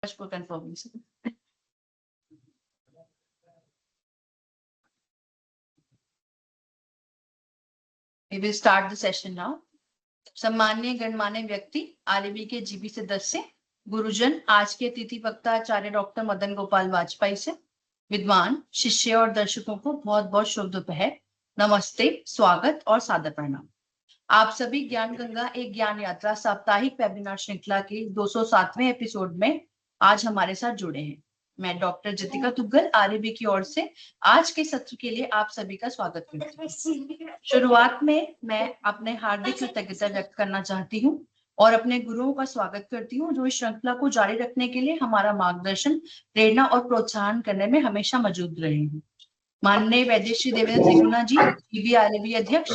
for confirmation. We will start the session now. सम्मान्य गणमान्य व्यक्ति RB के जीबी से 10 से, गुरुजन आज के अतिथि वक्ता आचार्य डॉक्टर मदन गोपाल वाजपेयी से, विद्वान शिष्य और दर्शकों को बहुत बहुत शुभ दोपहर, नमस्ते, स्वागत और सादर प्रणाम। आप सभी ज्ञान गंगा एक ज्ञान यात्रा साप्ताहिक वेबिनार श्रृंखला के 207वें एपिसोड में आज हमारे साथ जुड़े हैं। मैं डॉक्टर जितिका तुग्गल आरबी की ओर से आज के सत्र के लिए आप सभी का स्वागत करती हूँ। शुरुआत में मैं अपने हार्दिक कृतज्ञता व्यक्त करना चाहती हूँ और अपने गुरुओं का स्वागत करती हूँ जो इस श्रृंखला को जारी रखने के लिए हमारा मार्गदर्शन, प्रेरणा और प्रोत्साहन करने में हमेशा मौजूद रहे हैं। माननीय वैद्य श्री देवेंद्र त्रिगुणा जी, जीबी आरबी अध्यक्ष,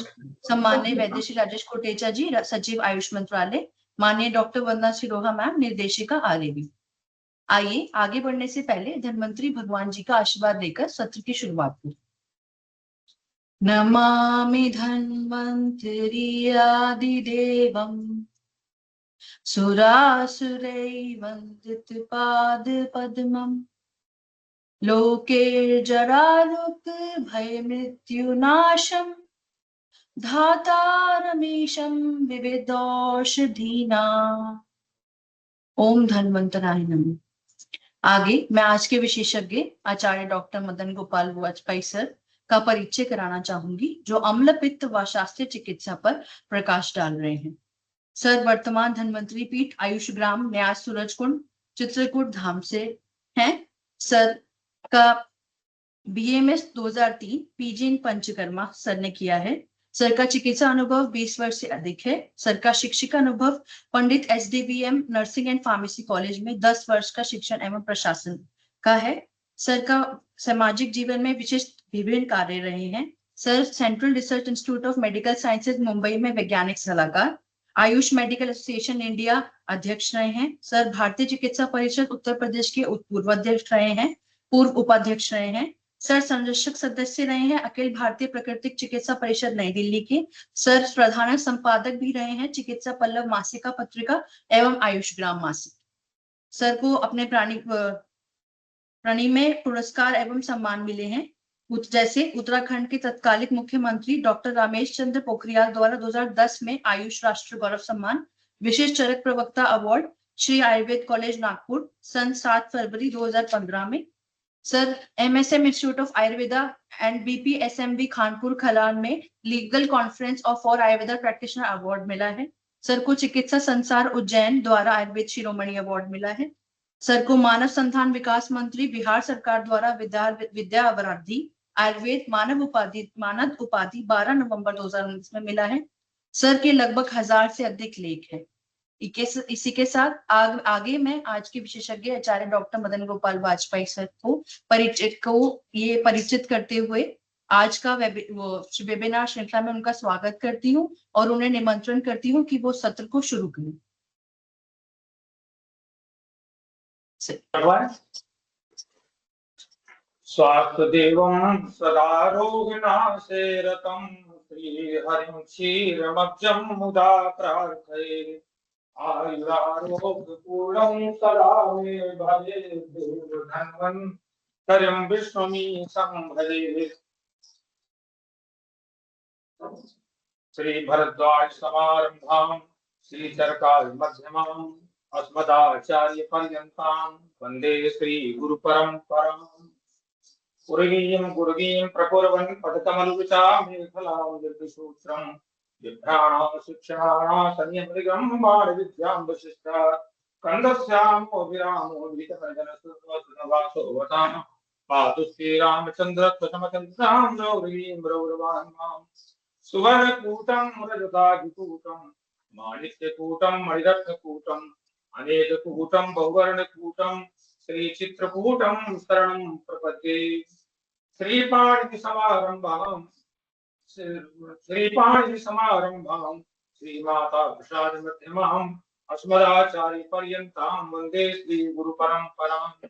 सम्माननीय वैद्य श्री राजेश कोटेचा जी, सचिव आयुष मंत्रालय, माननीय डॉक्टर वंदना सिरोहा मैम, निर्देशिका आरबी। आइए आगे बढ़ने से पहले धन्वंतरी भगवान जी का आशीर्वाद लेकर सत्र की शुरुआत करें। नमामि धन्वंतरि आदिदेवं सुरासुरैर्वन्दित पाद पद्मम् लोकेर्जरारुक भयमृत्युनाशम् धातारमीशं विविधौषधीनाम्। ओम धन्वंतराय नमः। आगे मैं आज के विशेषज्ञ आचार्य डॉक्टर मदन गोपाल वाजपेयी सर का परिचय कराना चाहूंगी जो अम्ल पित्त व शास्त्रीय चिकित्सा पर प्रकाश डाल रहे हैं। सर वर्तमान धन्वंतरी पीठ आयुष ग्राम न्यास सूरजकुंड चित्रकूट धाम से हैं। सर का बीएमएस 2003 पीजी इन पंचकर्मा सर ने किया है। सर का चिकित्सा अनुभव 20 वर्ष से अधिक है। सर का शिक्षिका अनुभव पंडित एसडीवीएम नर्सिंग एंड फार्मेसी कॉलेज में 10 वर्ष का शिक्षण एवं प्रशासन का है। सर का सामाजिक जीवन में विशिष्ट विभिन्न कार्य रहे हैं। Sir central research institute of medical sciences Mumbai में वैज्ञानिक सलाहकार, आयुष मेडिकल एसोसिएशन इंडिया अध्यक्ष रहे हैं। सर भारतीय चिकित्सा परिषद उत्तर प्रदेश के पूर्व अध्यक्ष रहे हैं, पूर्व उपाध्यक्ष रहे हैं। सर संरक्षक सदस्य रहे हैं अखिल भारतीय प्राकृतिक चिकित्सा परिषद नई दिल्ली के। सर प्रधान संपादक भी रहे हैं चिकित्सा पल्लव मासिका पत्रिका एवं आयुष ग्राम मासिक। सर को अपने प्राणी में पुरस्कार एवं सम्मान मिले हैं, जैसे उत्तराखंड के तत्कालिक मुख्यमंत्री डॉक्टर रमेश चंद्र पोखरियाल द्वारा 2010 में आयुष राष्ट्रीय गौरव सम्मान, विशेष चरक प्रवक्ता अवार्ड श्री आयुर्वेद कॉलेज नागपुर सन 7 फरवरी 2015 में। Sir MSM institute of Ayurveda and BPSMB Khanpur Khalan में legal conference of for Ayurveda practitioner award मिला है। सर को चिकित्सा संसार उज्जैन द्वारा आयुर्वेद शिरोमणि अवार्ड मिला है। सर को मानव संस्थान विकास मंत्री बिहार सरकार द्वारा विद्या अवराधी आयुर्वेद मानद उपाधि 12 नवंबर 2019 में मिला है। सर के लगभग 1000 से अधिक लेख है। इसी के साथ आगे मैं आज के विशेषज्ञ आचार्य डॉक्टर मदन गोपाल वाजपेयी सर को परिचित करते हुए आज का वेबिनार श्रृंखला में उनका स्वागत करती हूँ और उन्हें निमंत्रण करती हूँ कि वो सत्र को शुरू करें। स्वास्थ्य देवं सदा रोगिणाशे रतं श्रीहरिं क्षीरमब्जं मुदा प्रार्थये आयुरारोग्यपूर्णं सदा मे भजे धन्वन्तरिं विश्वमीशं भजे। श्री भरद्वाज समारंभां श्री चरकाल मध्यमां अस्मदाचार्य पर्यन्तां वन्दे श्री गुरु परम्पराम्। गुरुगीं प्रकुर्वन् पठतमनुविचां मेखलां निर्विसूत्रं बिभ्राणां शिक्षणाणां संयमृगं बाणविद्यां वशिष्ठा कन्दस्याम् अभिरामो वितमजनसुवासो पातु श्रीरामचन्द्र प्रथमचन्द्रां रौरीं रौरवान् मां सुवर्णकूटं रजतादिकूटं माणिक्यकूटं मणिरत्नकूटम् अनेककूटं बहुवर्णकूटं श्रीचित्रकूटं शरणं प्रपद्ये। श्रीपाणिनिसमारम्भां श्रीमाता प्रसादमध्यमाम् अस्मदाचार्यपर्यन्तां वन्दे श्रीगुरुपरम्पराम्।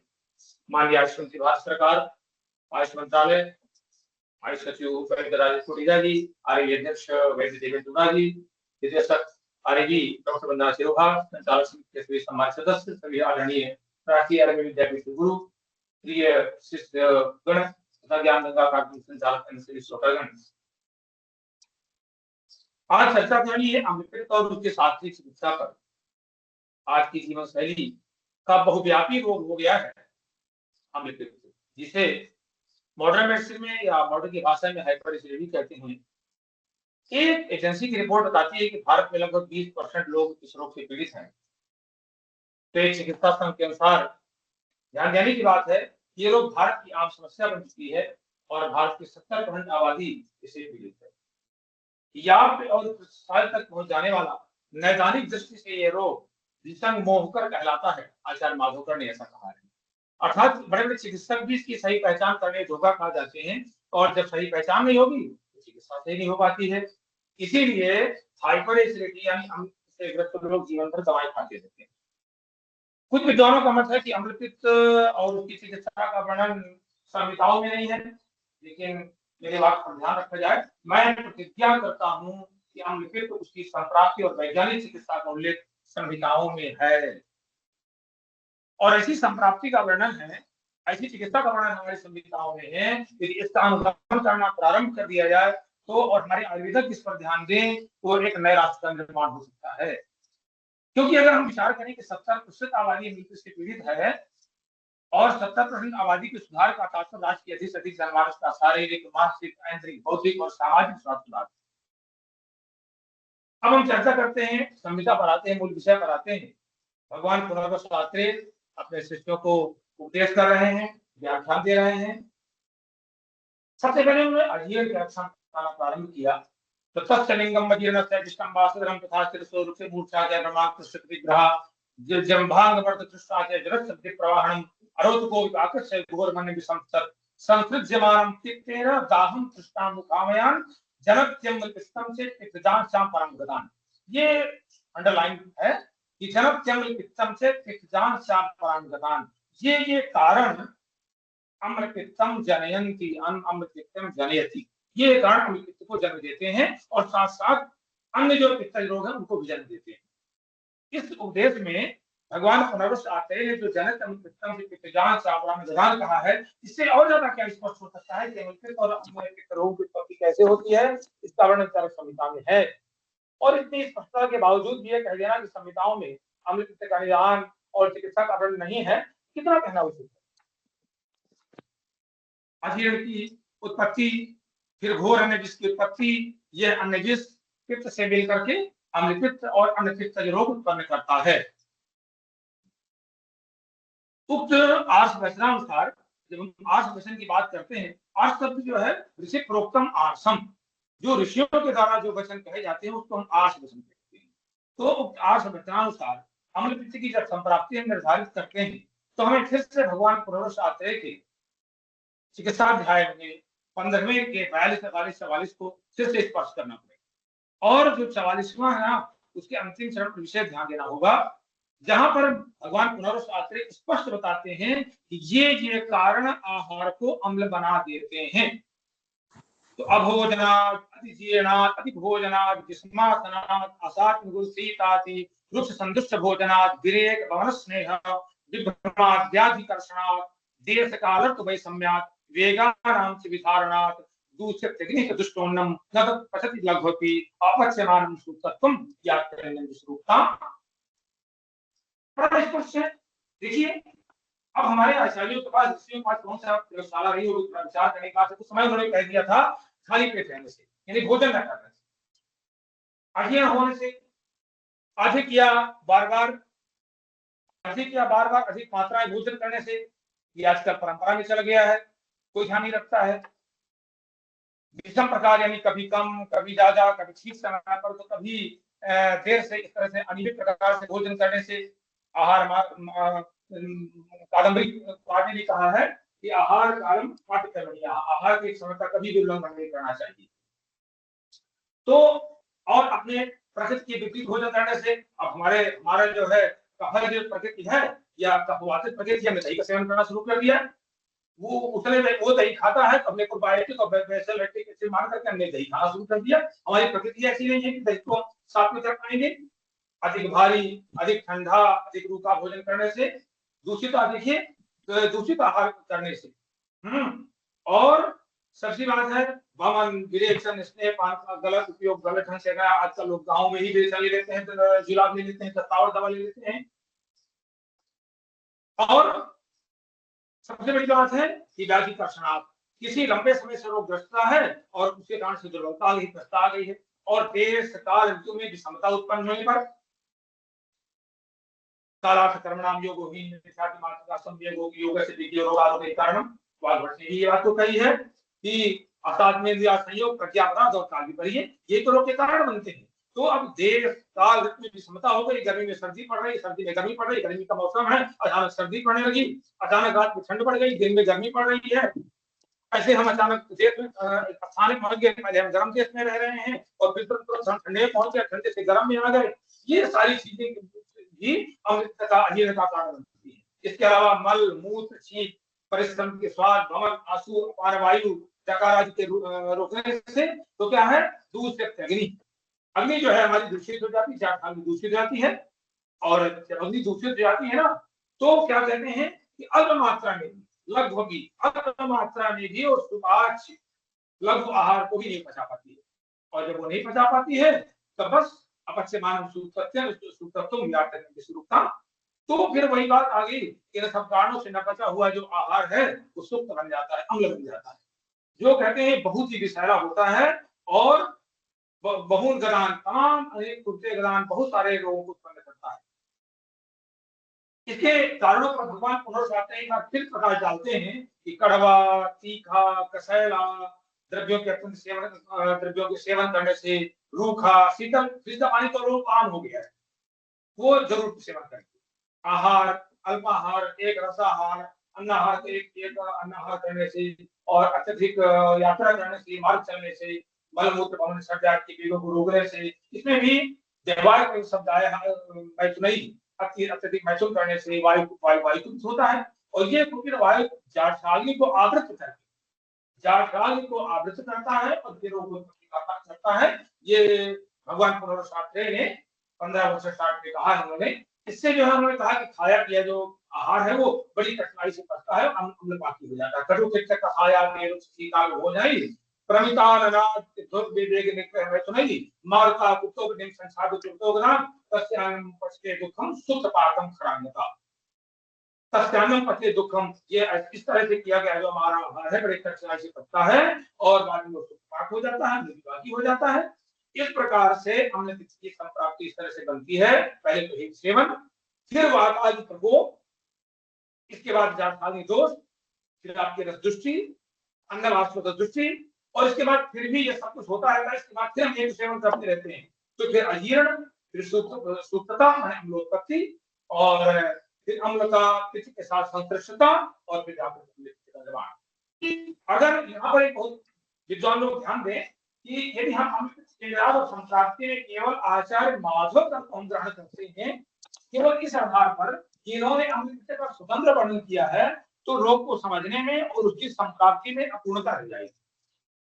माननीय आयुष मंत्री भारत सरकार, आयुष मंत्रालय, आयुष सचिव वैद्य राजेश कोटेचा जी, आरबी अध्यक्ष वैद्य देवेंद्र त्रिगुणा जी, निर्देशक आरबी डॉक्टर वंदना सिरोहा, संचालक समिति के सभी सम्मानित सदस्य, सभी आदरणीय राष्ट्रीय आयुर्वेद विद्यापीठ के गुरु, प्रिय शिष्य गण तथा ज्ञान गंगा अकादमी संचालक श्रोतागण, आज चर्चा करनी है अमृत और उसके शास्त्रीय चिकित्सा पर। आज की जीवन शैली का बहुव्यापी रोग हो गया है अमृत, जिसे मॉडर्न मेडिसिन में या मॉडर्न की भाषा में हाइपरएसिडिटी कहते हैं। एक एजेंसी की रिपोर्ट बताती है कि भारत में लगभग 20% लोग इस रोग से पीड़ित हैं। तो एक चिकित्सा संघ के अनुसार ध्यान देने की बात है, ये रोग भारत की आम समस्या बन चुकी है और भारत की 70% आबादी इससे पीड़ित है। याप और साल तक पहुंच जाने वाला नैदानिक दृष्टि से ये रोग विसंग मोहकर कहलाता है। आचार्य माधवकर ने ऐसा कहा है। अर्थात बड़े बड़े चिकित्सक भी इसकी सही पहचान करने धोखा खा जाते हैं और जब सही पहचान नहीं होगी तो चिकित्सा सही नहीं हो पाती है। इसीलिए हाइपरएसिडिटी यानी अम्ल से ग्रस्त लोग जीवन भर दवाएं खाते रहते हैं। कुछ विद्वानों का मत है कि अम्लपित्त और उसकी चिकित्सा का वर्णन संहिताओं में नहीं है, लेकिन मेरी बात पर ध्यान रखा जाए। मैं प्रतिज्ञा करता हूं कि अम्लपित्त उसकी संप्राप्ति और वैज्ञानिक चिकित्सा का उल्लेख संहिताओं में है और ऐसी संप्राप्ति का वर्णन है, ऐसी चिकित्सा का वर्णन हमारी संहिताओं में है। यदि इसका अनुगमन करना प्रारंभ कर दिया जाए तो और हमारे आयुर्वेदक इस पर ध्यान दें तो एक नए राष्ट्र का निर्माण हो सकता है। क्योंकि अगर हम विचार करें कि 70% आबादी अमृत से पीड़ित है और 70% आबादी के सुधार का तात्पर्य राष्ट्र की अधिक से अधिक जनमानस का शारीरिक, मानसिक, आंतरिक, बौद्धिक और सामाजिक स्वास्थ्य सुधार। अब हम चर्चा करते हैं, संहिता पर आते हैं, मूल विषय पर आते हैं। भगवान पुनर्वस आत्रेय अपने शिष्यों को उपदेश कर रहे हैं, व्याख्यान दे रहे हैं। सबसे पहले उन्होंने अजीर्ण के लक्षण बताना प्रारंभ किया। तो तत्सलिंगम अजीर्णस्य विष्टम्बासुरम तथा स्वरूप से मूर्छा के ब्रह्माकृष्ट विग्रह जंभांग वर्त तृष्णा के जरत शब्द प्रवाहणम अरोत को विपाकस्य घोरमन विसंसत संसृज्यमानम तिक्तेन दाहम तृष्णा मुखामयान जनत्यंग पित्तम से पित्तजान शाम परम गदान। ये अंडरलाइन है कि जनत्यंग पित्तम से पित्तजान शाम परम गदान। ये कारण अम्लपित्तम जनयन्ति अम्लपित्तम जनयति, ये कारण अम्लपित्त को जन्म देते हैं और साथ साथ अन्य जो पित्त रोग है उनको भी जन्म देते हैं। इस उपदेश में भगवान पुनर्वस आत्रेय ने जो जनक अम्लपित्तम से पित्तजान शाम गदान कहा है, इससे और ज्यादा क्या स्पष्ट हो सकता है कि अम्लपित्त और अम्लपित्त रोग की उत्पत्ति कैसे होती है। इसका वर्णन चरक संहिता में है और इतनी स्पष्टता के बावजूद भी कह देना कि संहिताओं में अम्लपित्त का निदान और चिकित्सा का वर्णन नहीं है, कितना कहना उचित है। अजीर्ण की उत्पत्ति, फिर घोर अन्नजिस की उत्पत्ति, यह अन्नजिस पित्त से मिल करके अम्लपित्त और अन्नपित्त रोग उत्पन्न करता है। उक्त आर्ष वचनानुसार जब हम आर्ष वचन की बात करते हैं, आर्ष शब्द जो है ऋषि प्रोक्तम आर्षम, जो ऋषियों के द्वारा जो वचन कहे जाते हैं उसको हम आर्ष वचन कहते हैं। तो उक्त आर्ष वचनानुसार अम्लपित्त की जब संप्राप्ति हम निर्धारित करते हैं तो हमें फिर से भगवान पुनर्वस आत्रेय के चिकित्सा अध्याय में 15वें के 42, 43, 44 को फिर से स्पर्श करना पड़ेगा और जो 44वां है ना, उसके अंतिम चरण पर विशेष ध्यान देना होगा, जहां पर भगवान पुनर्वस आत्रेय स्पष्ट बताते हैं कि ये कारण आहार को अम्ल बना देते हैं। तो अभोजनात्, अतिजीर्णात्, अतिभोजनात्, विस्मासनात्, असात्मगुरुसीताति, रुक्ष संदुष्ट भोजनात्, विरेक भवन स्नेह, विभ्रमात्, व्याधिकर्षणात्, देश कालर्थ वैषम्यात्, वेगानां च विधारणात्, दूषितग्निक दुष्टोन्नम न पचति लघ्वपि अपच्यमानं सूक्तत्वं यात्रेयं विश्रुताम्। स्पष्ट है। देखिए, अब हमारे आचार्यों के पास, ऋषियों के पास कौन सा प्रयोगशाला रही होगी विचार करने का, तो समय उन्होंने कह दिया था खाली पेट रहने से, यानी भोजन न करने से, अजीर्ण होने से, अधिक या बार बार अधिक मात्रा में भोजन करने से, ये आजकल परंपरा में चल गया है, कोई ध्यान नहीं रखता है। विषम प्रकार यानी कभी कम, कभी ज्यादा, कभी ठीक समय पर, तो कभी देर से, इस तरह से अनियमित प्रकार से भोजन करने से आहार कादम्बरी ने भी कहा है कि आहार कालम पाठ्यक्रमणीय, आहार के समय का कभी भी उल्लंघन नहीं करना चाहिए। तो और अपने प्रकृति के विपरीत भोजन करने से, अब हमारा जो है कफल जो प्रकृति है या कफवातित प्रकृति, हमने दही का सेवन करना शुरू कर दिया। वो उतने में वो दही खाता है तो हमने प्रोबायोटिक और बेसल लैक्टिक एसिड मान करके हमने दही खाना शुरू कर दिया। हमारी प्रकृति ऐसी नहीं है कि दही को साथ में कर पाएंगे। अधिक भारी, अधिक ठंडा, अधिक रूखा भोजन करने से दूषित देखिए दूषित आहार करने से। और सबसे बात है वमन, विरेचन, स्नेह पान का गलत उपयोग, गलत ढंग से आजकल लोग गाँव में ही बेचन ले लेते हैं, जुलाब ले लेते हैं, दस्तावर दवा ले लेते हैं। और सबसे बड़ी बात है कि व्याधि का क्षणार्थ, किसी लंबे समय से रोगग्रस्त है और उसके कारण से दुर्बलता आ गई है और देश काल ऋतु में विषमता उत्पन्न होने पर कालार्थ कर्मणाम योगो ही योग से देखिए रोग आरोग्य के कारण वागवट ने ये बात तो कही है कि असाध में संयोग प्रज्ञा अपराध और काल विपरीत ये तो रोग के कारण बनते हैं। तो अब देश काल ऋतु में विषमता हो गई, गर्मी में सर्दी पड़ रही, सर्दी में गर्मी पड़ रही, गर्मी का मौसम है, अचानक सर्दी पड़ने लगी, अचानक रात में ठंड पड़ गई, दिन में गर्मी पड़ रही है। ऐसे हम अचानक देश में स्थानिक पहुंच गए, पहले हम गर्म देश में रह रहे हैं और फिर तुरंत ठंडे पहुंच गए, ठंडे से गर्म में आ गए। ये सारी चीजें भी अमृत का अजीर्ण का कारण बनती है। इसके अलावा मल, मूत्र, छींक, परिश्रम के स्वाद, भवन, आंसू, अपान वायु, डकार आदि के रोकने से तो क्या है, दूर से अग्नि, अग्नि जो है हमारी दूषित हो जाती है, जाट दूषित हो जाती है। और जब अग्नि दूषित हो जाती है ना, तो क्या कहते हैं कि अल्प मात्रा में, लगभग अल्प मात्रा में भी और सुपाच्य लघु आहार को भी नहीं पचा पाती है। और जब वो नहीं पचा पाती है तब बस अपच्य मानव सूत्रत्व मिला करने की शुरुता। तो फिर वही बात आ गई, इन सब कारणों से न पचा हुआ जो आहार है वो सुक्त बन जाता है, अम्ल बन जाता है, जो कहते हैं बहुत ही विषैला होता है और बहुल गदान, तमाम अनेक कुर्ते गदान बहुत सारे रोगों को उत्पन्न करता है। इसके कारणों पर भगवान पुनर्वाते हैं, फिर प्रकाश डालते हैं कि कड़वा, तीखा, कसैला द्रव्यों के सेवन करने से, रूखा, शीतल, फ्रिज का पानी तो लोग आम हो गया है, वो जरूर सेवन करें। आहार, अल्पाहार, एक रसाहार, अन्नाहार एक अन्नाहार करने से और अत्यधिक यात्रा करने से, मार्ग चलने से, मलमूत्र भवन सज्जा की पीड़ों को रोकने से, इसमें भी व्यवहार शब्द आया मैथुनई, अत्यधिक मैथुन करने से वायु होता है। और ये फिर वायु जाठराग्नि को आवृत करता है, जाठराग्नि को आवृत करता है और फिर रोगों को करता है। ये भगवान पुनरुत्थान ने 15 वर्ष स्टार्ट में कहा है उन्होंने। इससे जो है उन्होंने कहा कि खाया पिया जो आहार है वो बड़ी कठिनाई से पचता है, अम्लपाती हो जाता है। कटु कृत्य कहाया पेरुक सीताल हो जाई, प्रमिताननाद धुर विवेक निग्रह मैथुनई, मारुता कुतो विनिम संसार चुक्तोगनाम, तस्यानं पचते दुखम सुतपातम खरान्यता। तस्यानं पचते दुखम, ये इस तरह से किया गया जो हमारा आहार है बड़े कठिनाई से पचता है और बाद में वो सुतपात हो जाता है, निर्वाकी हो जाता है। इस प्रकार से अम्ल पित्त की संप्राप्ति इस तरह से बनती है। पहले तो एक सेवन, फिर वातादि प्रकोप, इसके बाद जाठराग्नि दोष, फिर आपकी रसदृष्टि, अन्नवाष्प दृष्टि, और इसके बाद फिर भी ये सब कुछ होता रहता है। इसके बाद फिर हम एक सेवन करते रहते हैं तो फिर अजीर्ण, फिर सूक्तता अम्लोत्पत्ति, और फिर अम्ल का पित्त के साथ संतृष्टता, और फिर अगर यहाँ पर एक बहुत विद्वान लोग ध्यान दें कि यदि हम अम्ल और संप्राप्ति में केवल आचार्य माधव तक हम ग्रहण करते हैं, केवल इस आधार पर इन्होंने अम्ल का स्वतंत्र वर्णन किया है, तो रोग को समझने में और उसकी संप्राप्ति में अपूर्णता रह जाएगी,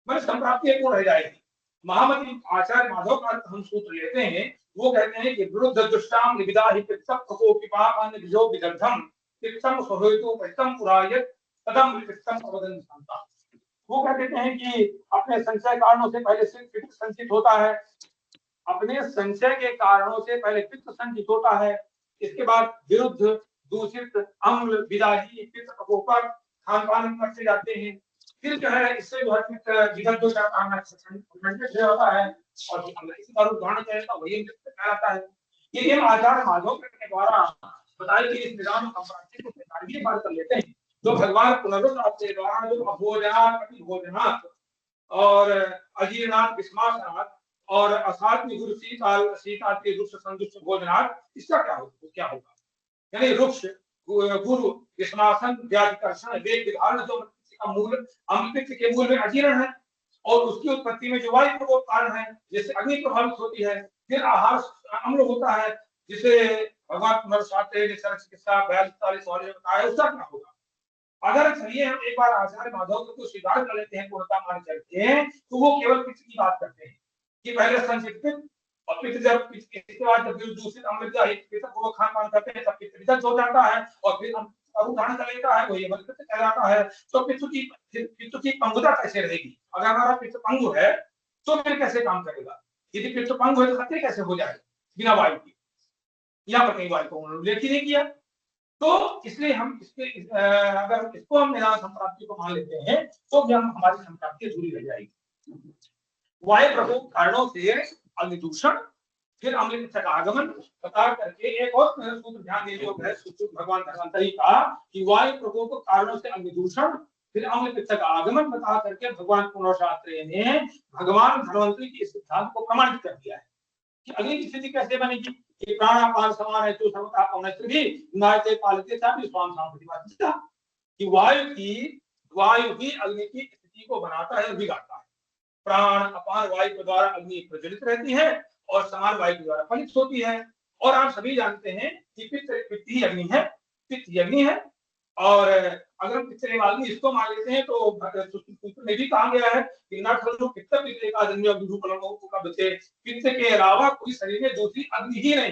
मतलब संप्राप्ति अपूर्ण रह जाएगी। महामती आचार्य माधव का हम सूत्र लेते हैं, वो कहते हैं कि विरुद्ध दुष्टाम निविदा ही पित्तम प्रकोपिपापन विजो विदग्धम पित्तम स्वहेतु पित्तम पुरायत तदम पित्तम अवदन संता। वो कह देते हैं कि अपने संचय कारणों से पहले पित्त संचित होता है, अपने संचय के कारणों से पहले पित्त संचित होता है, इसके बाद विरुद्ध दूषित अम्ल विदाही पित्त प्रकोपक खान पान करते जाते हैं, फिर जो है इससे जो है विगत हो जाता है, होता है और इसी का उदाहरण करेगा वही कहलाता है। ये आचार्य माधव के द्वारा बताई गई इस निदान संप्राप्ति को 45 बार कर लेते हैं, जो भगवान पुनरुत्थान के द्वारा जो अभोजनात् प्रतिभोजनात् और अजीर्णात् विस्मासनात् और असात्म गुरु शीताल शीताति रुक्ष संदुष्ट भोजनात्, इसका क्या होगा, यानी रुक्ष गुरु विस्मासन व्याधिकर्षण वेग विधारण जो का मूल अमृत के मूल में अजीर्ण है और उसकी उत्पत्ति में जो वायु प्रकोप कारण है जिससे अग्नि प्रभावित होती है, फिर आहार अम्ल होता है जिसे भगवान पुनर्वाते चिकित्सा 42-43 वाले बताया, उसका क्या होगा। अगर चलिए हम एक बार आचार्य माधव को स्वीकार कर लेते हैं, पूर्णता मान चलते हैं, तो वो केवल पित्त की बात करते हैं कि पहले संचित पित्त, और पित्त जब इसके बाद जब दूषित अम्ल पित्त को खान पान करते हैं तब पित्त विसर्ज हो जाता है और फिर धारण कर लेता है, वही अम्ल पित्त कहलाता है। तो पित्त की पंगुता कैसे रहेगी? अगर हमारा पित्त पंगु है तो फिर कैसे काम करेगा? यदि पित्त पंगु है तो खतरे कैसे हो जाएगा बिना वायु के? यहाँ पर कहीं वायु को उन्होंने उल्लेख ही नहीं किया। तो इसलिए हम इसके अगर इसको हम निदान संप्राप्ति को मान लेते हैं तो भी हम हमारी संप्राप्ति अधूरी रह जाएगी। वायु प्रकोप कारणों से अग्नि दूषण, फिर अम्ल पित्त का आगमन बता करके एक और सूत्र ध्यान देने योग्य है सूत्र भगवान धन्वंतरि का कि वायु प्रकोप कारणों से अग्नि दूषण, फिर अम्ल पित्त का आगमन बता करके भगवान पुनर्शास्त्रेय ने भगवान धन्वंतरि के सिद्धांत को प्रमाणित कर दिया है कि अग्नि की स्थिति कैसे बनेगी। कि प्राणापान समान है तो सर्वथा पवनस्त्र भी नायते पालते चापि स्वाम सांप्रतिपादिता, कि वायु ही अग्नि की स्थिति को बनाता है और बिगाड़ता है। प्राण अपान वायु के द्वारा अग्नि प्रज्वलित रहती है और समान वायु के द्वारा फलित होती है। और आप सभी जानते हैं कि पित्त ही अग्नि है, पित्त ही अग्नि है। और अगर पित्त अग्नि इसको मान लेते हैं तो सूत्र में भी कहा गया है कि न खलु पित्त पित्त एकाजन्य विरूपणम उपलब्धते, पित्त के अलावा कोई शरीर में दूसरी अग्नि ही नहीं है।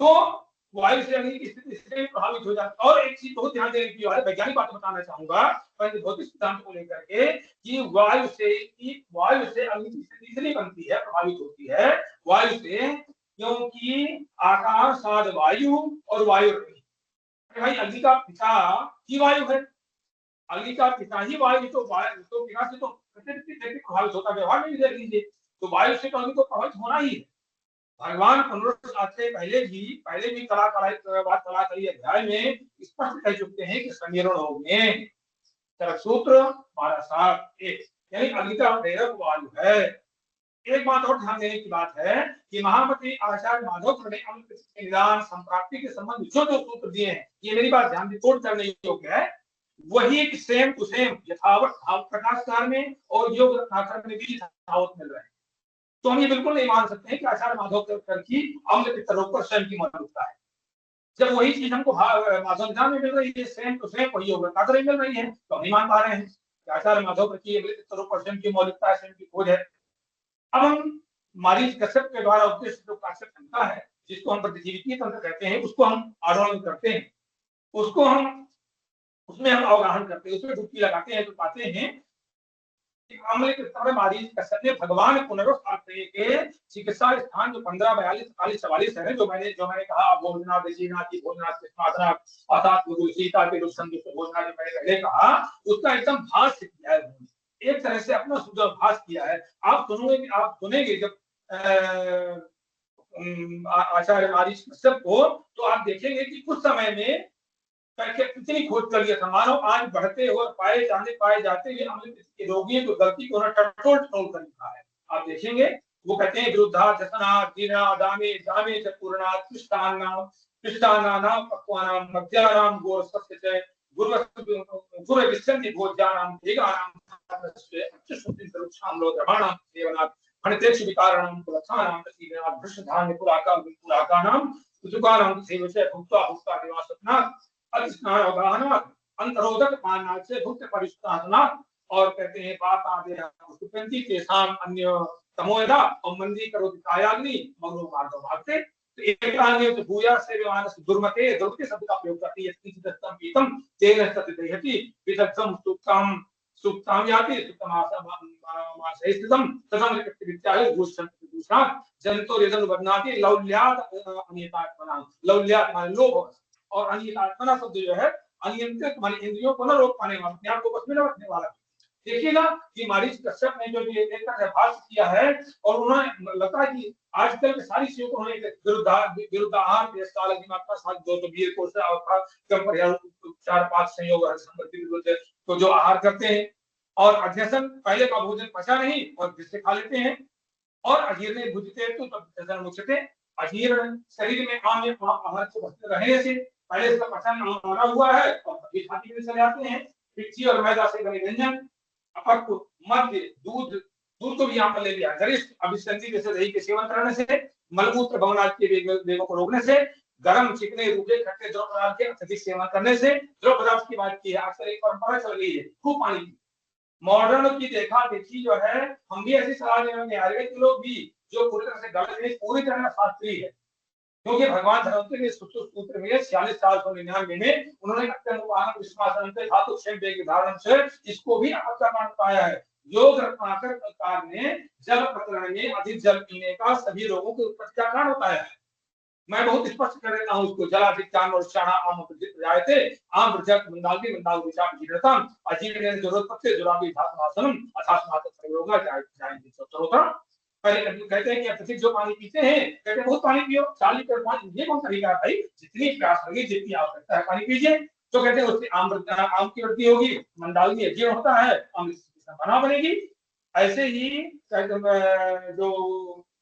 तो वायु से अग्नि की स्थिति इससे प्रभावित हो जाती है। और एक चीज बहुत ध्यान देने की है, वैज्ञानिक बात बताना चाहूंगा भौतिक सिद्धांत को लेकर के कि वायु से अग्नि की स्थिति इसलिए बनती है, प्रभावित होती है वायु से, क्योंकि आकाश साध वायु और वायु भाई अग्नि का पिता ही वायु है, अग्नि का पिता ही वायु, तो वायु तो पिता से तो प्रभावित होता, व्यवहार में भी देख लीजिए तो वायु से तो अग्नि को प्रभावित होना ही है। भगवान पुनरुत्थान पहले भी कलाकली अध्याय में स्पष्ट कह चुके हैं कि समीरण में सूत्र 12.7 यानी अग्नि का प्रेरक वायु है। एक बात और ध्यान देने की बात है कि महामती आचार्य माधव ने अमृत के निदान संप्राप्ति के संबंध जो सूत्र दिए हैं, ये मेरी बात ध्यान रिपोर्ट करने योग्य है, वही एक सेम टू सेम यथावत प्रकाशकार में और योग रत्नाकर में भी यथावत मिल रहे हैं। तो हम ये बिल्कुल नहीं मान सकते हैं कि आचार्य माधव की अम्ल पित्त रोग पर स्वयं की मौजूदता है, जब वही चीज हमको माधव निदान में मिल रही है, सेम टू सेम वही योग रत्नाकर में मिल रही है, तो हम नहीं मान पा रहे हैं कि आचार्य माधव की अम्ल पित्त रोग पर स्वयं की मौजूदता है, स्वयं की खोज है। अब हम मारीच कश्यप के द्वारा उपदेश जो काश्यप क्षमता है, जिसको हम प्रतिजीविकी तंत्र कहते हैं, उसको हम आरोहण करते हैं, उसको हम उसमें हम अवगाहन करते हैं, उसमें डुबकी लगाते हैं तो पाते हैं कि अम्ल के समय मारीच कश्यप ने भगवान पुनरुत्थान के चिकित्सा स्थान जो 15, 42, 43, 44 है, जो मैंने कहा भोजनाथ ऋषिनाथ भोजनाथ कृष्णानाथ अर्थात गुरु सीता के रूप संयुक्त भोजनाथ जो मैंने पहले कहा, उसका एकदम भाष्य किया है, एक तरह से अपना सुदर्भास किया है। आप सुनेंगे जब आचार्य मारीच कश्यप को, तो आप देखेंगे कि कुछ समय में कितनी खोज कर लिया था, मानो आज बढ़ते हुए पाए जाते हुए अम्ल पित्त के रोगियों की गलती को टटोल कर लिखा है। आप देखेंगे वो कहते हैं विरुद्धा जसना दीना दामे दामे च पूर्णा कृष्णानाम पक्वानाम मध्यानाम गोरसस्य गुरु विश्वन्ति भोज्यानाम भेगानाम सुषुप्तिरुक्षामलो द्रवाणाम सेवनात् फणितेषु विकाराणाम कुलक्षानाम प्रसीदनात् भृष्टधान्य पुराकानाम सुजुकानाम सेवसे भुक्त्वा निवासनात् अस्नान अवगाहनात् अंतरोदक पानात् से भुक्त परिष्कारनात्। और कहते हैं पाप आदि सुपंती तेषाम अन्य तमोयदा और मंदी करोति कायाग्नि मग्नो मार्गो भागते। तो एक आगे तो भूया से विमानस दुर्मते दुर्मते शब्द का प्रयोग करती है, चित्तम पीतम तेन सत्यदयति विदग्धम सुक्ताम याति सुक्तमासहितम तदम वित्याय भूषण दूसरा जंतो यदन वर्णाति लौल्यात अनियतात्मना, लौल्यात माने लोभ, और अनियतात्मना शब्द जो है अनियंत्रित माने इंद्रियों को न रोक पाने वाला, अपने आप को बस में न रखने वाला। देखिएगा कि मारीच कश्यप ने जो ये भाष्य किया है, और उन्होंने लगता है कि आजकल के सारी चीजों को उन्होंने विरुद्धाहार मात्रा 220 कोष और 4-5 संयोग तो जो आहार करते हैं, और अध्यसन पहले का भोजन पचा नहीं और फिर से खा लेते हैं, और अजीर्ण भुजते तो अध्यसन मुचते, अजीर्ण शरीर में आहार को बचते रहने से पहले इसका पचन आना हुआ है और अभी छाती में चले जाते हैं। पिच्ची और मैदा से बने व्यंजन, अपक्व, मध्य, दूध को भी यहाँ पर ले लिया, गरिष्ठ अभिसंधि जैसे दही के सेवन करने से, मलमूत्र भवनादि के वेगों को रोकने से, गर्म चिकने रूखे खट्टे द्रव पदार्थ के अत्यधिक सेवन करने से, द्रव पदार्थ की बात की है, आजकल एक परंपरा चल गई है खूब पानी की, मॉडर्न की देखा देखी जो है, हम भी ऐसी सलाह देने में आ रहे हैं कि लोग भी जो पूरी तरह से गलत नहीं, पूरी तरह शास्त्रीय है। क्योंकि भगवान धनवंतरि के सूत्र में 46 साल 99 में उन्होंने अत्यंत विश्वास धातु धारण से इसको भी अपमान पाया है। योग रत्नाकर सरकार ने जल प्रकरण में अधिक जल पीने का सभी रोगों के उत्पत्ति का कारण बताया है। मैं बहुत स्पष्ट कर देता हूँ उसको। जलाधिक्यान और क्षणा आम प्रजायते आम प्रजक मंदालती मंदाल विचार जीर्णतम अजीर्ण जरूरत पत्ते जुराबी धातुनासनम अथास्मात सर्वरोगा जायते सर्वत्र। कहते हैं कि अत्यधिक जो पानी पीते हैं, कहते हैं बहुत पानी पियो, 4 लीटर पानी, ये कौन तरीका है भाई? जितनी प्यास लगे, जितनी आवश्यकता है पानी पीजिए। तो कहते हैं उससे आम की वृद्धि होगी, मंडाल में जीर्ण होता है, बना बनेगी। ऐसे ही जो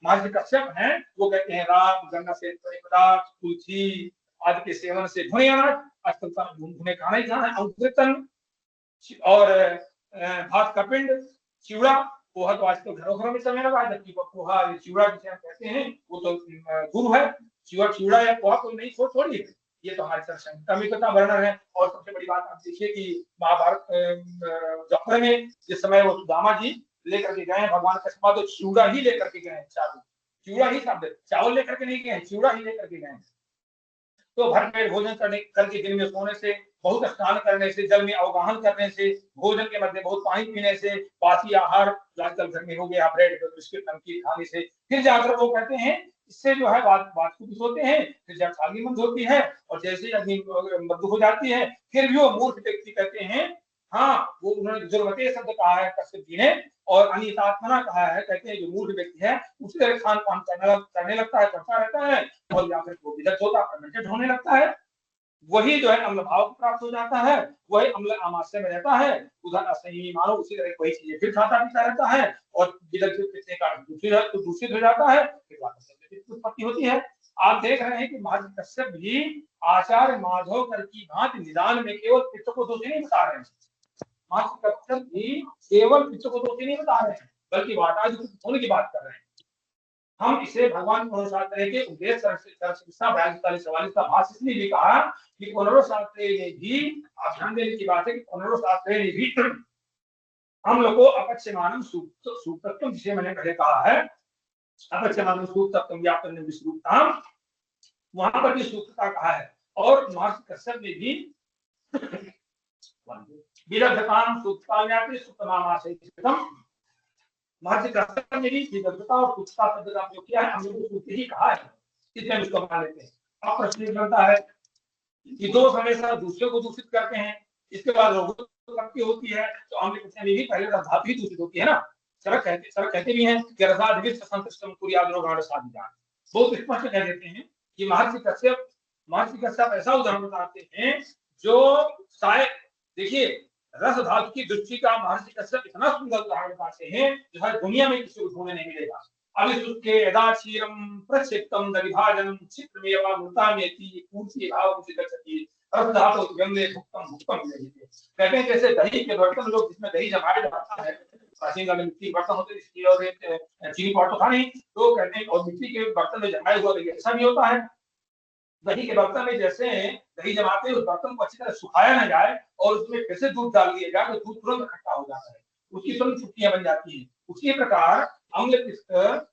महर्षि कश्यप हैं वो कहते हैं राम गंगा से पदार्थ तुलसी आदि के सेवन से धुने धुने खाना ही खाना है। अंकुरितन और भात का पिंड, चिवड़ा, पोहा तो आजकल घरों घरों में चलने लगा है, जबकि पोहा चिवड़ा जिसे हम कहते हैं वो तो गुरु है। चिवड़ा या पोहा कोई नहीं छोड़िए, ये तो हमारे संहिता में कितना वर्णन है। और सबसे बड़ी बात आप देखिए कि महाभारत जफर में जिस समय वो सुदामा जी लेकर के गए भगवान कश्यप, तो चिवड़ा ही लेकर के गए, चिवड़ा ही शब्द, चावल लेकर के नहीं गए, चिवड़ा ही लेकर के गए। तो भरपेट भोजन करके दिन में सोने से, बहुत स्नान करने से, जल में अवगाहन करने से, भोजन के मध्य बहुत पानी पीने से, बासी आहार आजकल घर में हो गया ब्रेड बिस्किट नमकीन खाने से, फिर जाकर वो कहते हैं इससे जो है बात को होते हैं, फिर जब खाली मंद होती है और जैसे अग्नि मृत्यु हो जाती है, फिर भी वो मूर्ख व्यक्ति कहते हैं, हाँ वो उन्होंने जुर्मते शब्द कहा है कश्यप जी ने, और अनितात्मना कहा है। कहते हैं जो मूर्ख व्यक्ति है उसी तरह खान पान करने लगता है, करता रहता है, और या फिर वो विदग्ध होता है, होने लगता है, वही जो है अम्ल भाव प्राप्त हो जाता है, वही अम्ल आमाशय में रहता है, उधर असही मानो उसी तरह वही चीजें फिर खाता पीता रहता है, और विदग्ध पिछले का दूषित हो जाता है, फिर उत्पत्ति होती है। आप देख रहे हैं कि महर्षि कश्यप भी आचार्य माधवकर की भांति निदान में केवल पित्त को दोषी नहीं बता रहे हैं, महर्षि कश्यप भी केवल पित्त को दोषी नहीं बता रहे हैं, बल्कि वातादि होने की बात कर रहे हैं। हम इसे भगवान पुनरुशास्त्र के उपदेश का भाष्य इसलिए भी कहा कि पुनरुशास्त्र ने भी, आप ध्यान देने की बात है कि पुनरुशास्त्र ने भी हम लोग को अपच्यमानम सूक्तत्वम, जिसे मैंने पहले कहा है अपच्यमानम सूक्तत्वम व्यापन विश्रुताम, वहां पर भी सूक्तता कहा है। और महर्षि कश्यप ने भी विदग्धताम सूक्ताम सूक्तमामाशयितम, महर्षि कश्यप ने भी विदग्धता और सूक्ष्मता शब्द का प्रयोग किया है, हम लोग सूक्ति ही कहा है, इसलिए हम इसको मान लेते हैं। अब प्रश्न बनता है कि दोष हमेशा दूसरे को दूषित करते हैं, इसके बाद रोगोत्पत्ति होती है, तो आम्ल कथन में भी पहले धातु ही दूषित होती है ना। सरक कहते भी हैं कि रसाद विश्व संतुष्टम कुर्याद रोगाण साधिजान, बहुत स्पष्ट कह देते हैं कि महर्षि कश्यप ऐसा उदाहरण बताते हैं जो शायद, देखिए रस धातु की दृष्टि का महर्षि कश्यप इतना सुंदर उदाहरण बताते हैं जो हर दुनिया में किसी को ढूंढने नहीं मिलेगा। अभिसुखे यदाक्षीरम प्रक्षिप्तम दविभाजनम चित्रमेवा मृतामेति पूर्ति भाव मुचितचति रस धातु गंगे भुक्तम लेते। कहते हैं जैसे दही के बर्तन, लोग जिसमें दही जमाया जाता है, प्राचीन काल में मिट्टी बर्तन होते थे, स्टील और चीनी पॉट तो था नहीं, तो कहते हैं और मिट्टी के बर्तन में जमाया हुआ दही ऐसा भी होता है। दही के बर्तन में जैसे दही जमाते हैं, उस बर्तन को अच्छी तरह सुखाया ना जाए और उसमें फिर से दूध डाल दिया जाए तो दूध तुरंत खट्टा हो जाता है, उसकी तुरंत चुटकियां बन जाती हैं। उसी प्रकार अम्ल पित्त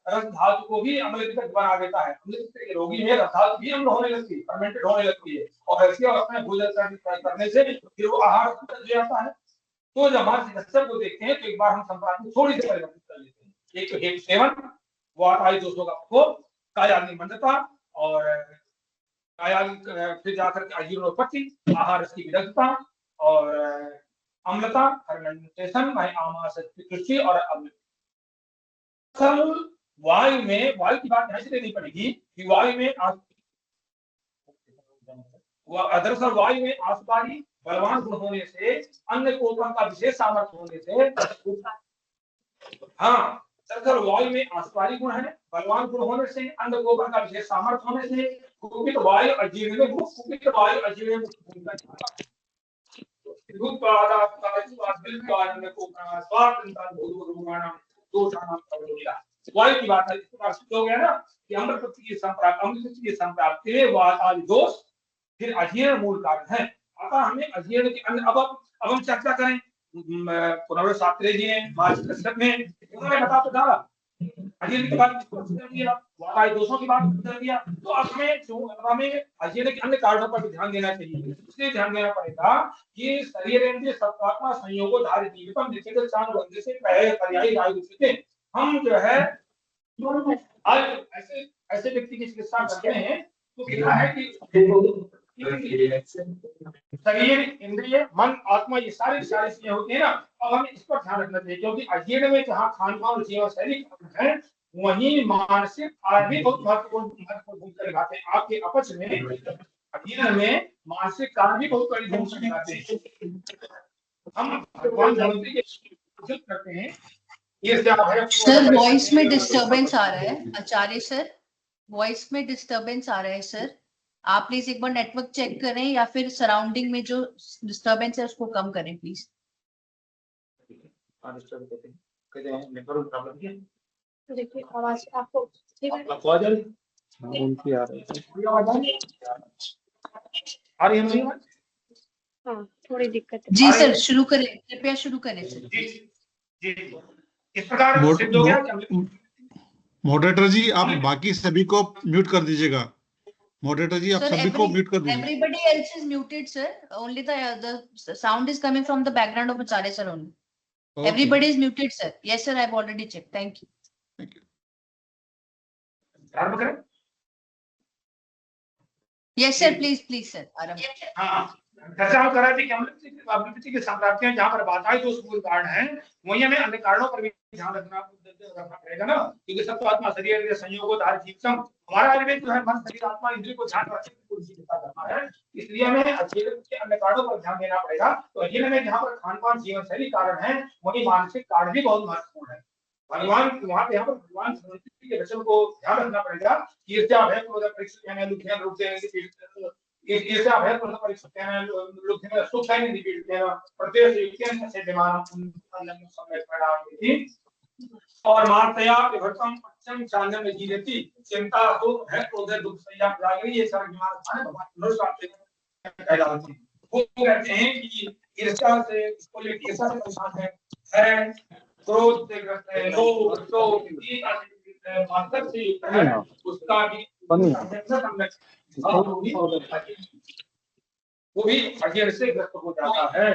रस धातु को भी अम्ल पित्त बना देता है। अम्ल पित्त के रोगी में रस धातु भी अम्ल होने लगती है, फर्मेंटेड होने लगती है, और ऐसे अपने भोजन करने से फिर वो आहार हो जाता है। तो जब महर्षि कश्यप को देखते हैं तो एक बार हम संप्राप्त में थोड़ी सी परिवर्तित कर लेते हैं। एक तो हेतु सेवन, वो आता है दोषों का प्रकोप, कायाग्नि मंदता, और फिर जाकर अजीर्णोत्पत्ति, आहार की विदग्धता, और अम्लता, फर्मेंटेशन, आमाशय और अम्ल। वायु में, वायु की बात ऐसे देनी पड़ेगी कि वायु में दरअसल वायु में आसपारी बलवान गुण होने से, अन्य कोपन का विशेष सामर्थ्य होने से, हाँ दरअसल वायु में आसपारी गुण है, बलवान गुण होने से, अन्य कोपन का विशेष सामर्थ्य होने से कुपित वायु अजीर्ण में मुक्त, कुपित वायु अजीर्ण में वायु की बात है, इस प्रकार सिद्ध हो गया ना कि अमृत की संप्राप्ति में वाद दोष फिर अजीर्ण मूल कारण है। अतः हमें अजीर्ण के अन्य, अब हम चर्चा करें पुनरुशास्त्र जी ने, महर्षि कश्यप ने, उन्होंने बता तो डाला अजीब की बात कर दिया, वाई दोषों की बात कर दिया, तो अब हमें अजीब के अन्य कारणों पर भी ध्यान देना चाहिए। इसलिए ध्यान देना पड़ेगा कि शरीरेंद्रिय सत्तात्मा संयोगो धारित जीवितम निश्चित चांद वंदे से पहले पर्यायी आयु से हम जो है आज ऐसे ऐसे व्यक्ति की चिकित्सा करते हैं तो क्या है कि शरीर, इंद्रिय, मन, आत्मा ये सारी चीजें होती है ना। अब हमें इस पर ध्यान रखना चाहिए क्योंकि अजीर्ण में जहाँ खान पान जीवन शैली है वहीं मानसिक कार्य भी बहुत महत्वपूर्ण भूमिका निभाते हैं। आपके अपच में अजीर्ण में मानसिक कार्य भी बहुत बड़ी भूमिका निभाते हैं। हम भगवान धनवंतरी के पूजन करते हैं। ये सर वॉइस में डिस्टरबेंस आ रहा है आचार्य सर, वॉइस में डिस्टरबेंस आ रहा है सर। आप प्लीज एक बार नेटवर्क चेक करें या फिर सराउंडिंग में जो डिस्टरबेंस है उसको कम करें प्लीज। देखिए आवाज आपको ठीक है? उनकी आ रही है, आ रही है। हाँ थोड़ी दिक्कत है। जी सर शुरू करें, कृपया शुरू करें सर। जी जी इस प्रकार सिद्ध हो गया कि मॉडरेटर जी आप बाकी सभी को म्यूट कर दीजिएगा। मॉडरेटर जी आप सभी को म्यूट कर दीजिए। Everybody else is muted, sir. Only the sound is coming from the background of Acharya sir only. Okay. Everybody is muted, sir. Yes, sir. I've already checked. Thank you. Thank you. आरंभ करें? Yes, sir. Please, sir. आरंभ। हाँ चर्चा हम कर रहे थे कि अमृत की संप्राप्तियां जहाँ पर बाधाएं जो मूल कारण है वहीं हमें अन्य कारणों पर भी ध्यान रखना पड़ेगा ना, क्योंकि सब तो आत्मा शरीर संयोग धार जीवसम हमारा आयुर्वेद जो है मन शरीर आत्मा इंद्रिय को ध्यान रखना है। इसलिए हमें अजीर्ण के अन्य कारणों पर ध्यान देना पड़ेगा। तो अजीर्ण में जहाँ पर खान पान जीवन शैली कारण है वही मानसिक कारण भी बहुत महत्वपूर्ण है। भगवान वहां पे यहाँ पर भगवान के वचन को ध्यान रखना पड़ेगा कि ईर्ष्या भय क्रोध परीक्षा लुठिया रूप से ईर्ष्या भय क्रोध परीक्षा लुठिया सुख है नहीं पीड़ित प्रत्येक युक्तियां से विमान समय परिणाम थी और मार्तया विभक्तम पक्षम चांदन में जीवती चिंता तो है क्रोध दुख सैया जागरी ये सारे बीमार खाने भगवान कहलाते हैं। वो कहते हैं कि ईर्ष्या से इसको लेकर ईर्ष्या से परेशान है क्रोध से ग्रस्त है, लोभ तो मानसिक से युक्त है, उसका भी वो भी अजीर्ण से ग्रस्त हो जाता है।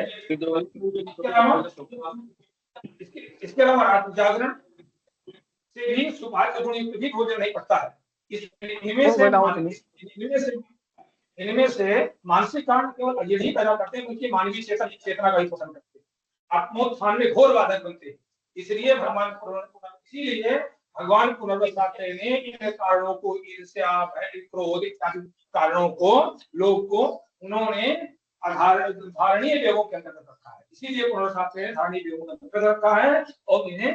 इसके अलावा रात जागरण से भी सुभाष गुण युक्त भी भोजन नहीं पड़ता है। इनमें से मानसिक कारण केवल अजीर्ण ही पैदा करते हैं क्योंकि मानवीय चेतना का ही पोषण करते हैं, आत्मोत्थान में घोर बाधक बनते हैं। इसलिए भगवान पुनर्वसाते ने इन कारणों को ईर्ष्या भय क्रोध इत्यादि कारणों को लोग को उन्होंने धारणीय वेगों के अंतर्गत रखा है। इसीलिए पुनर्वसाते ने धारणीय वेगों के अंतर्गत रखा है और इन्हें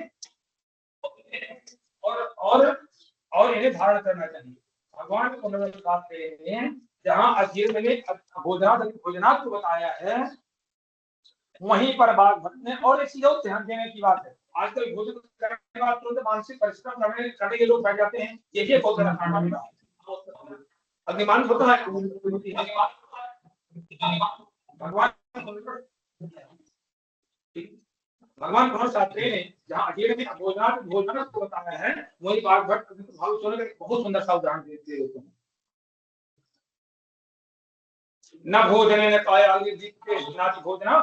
और इन्हें धारण करना चाहिए। भगवान पुनर्वसाते ने जहाँ अजीर्ण में भोजनात् को बताया है वहीं पर बात भटने और एक चीज और ध्यान देने की बात है। आजकल भोजन करने के बाद तुरंत मानसिक परिश्रम करने के लोग बैठ जाते हैं, ये बहुत बड़ा कारण है। अग्निमान होता है भगवान पुनर्वसाते ने जहाँ अजीर्ण में भोजन को बताया है वही बात भट्ट बहुत सुंदर सा उदाहरण देते हैं। न भोजने न काया दीप्ते नाति भोजना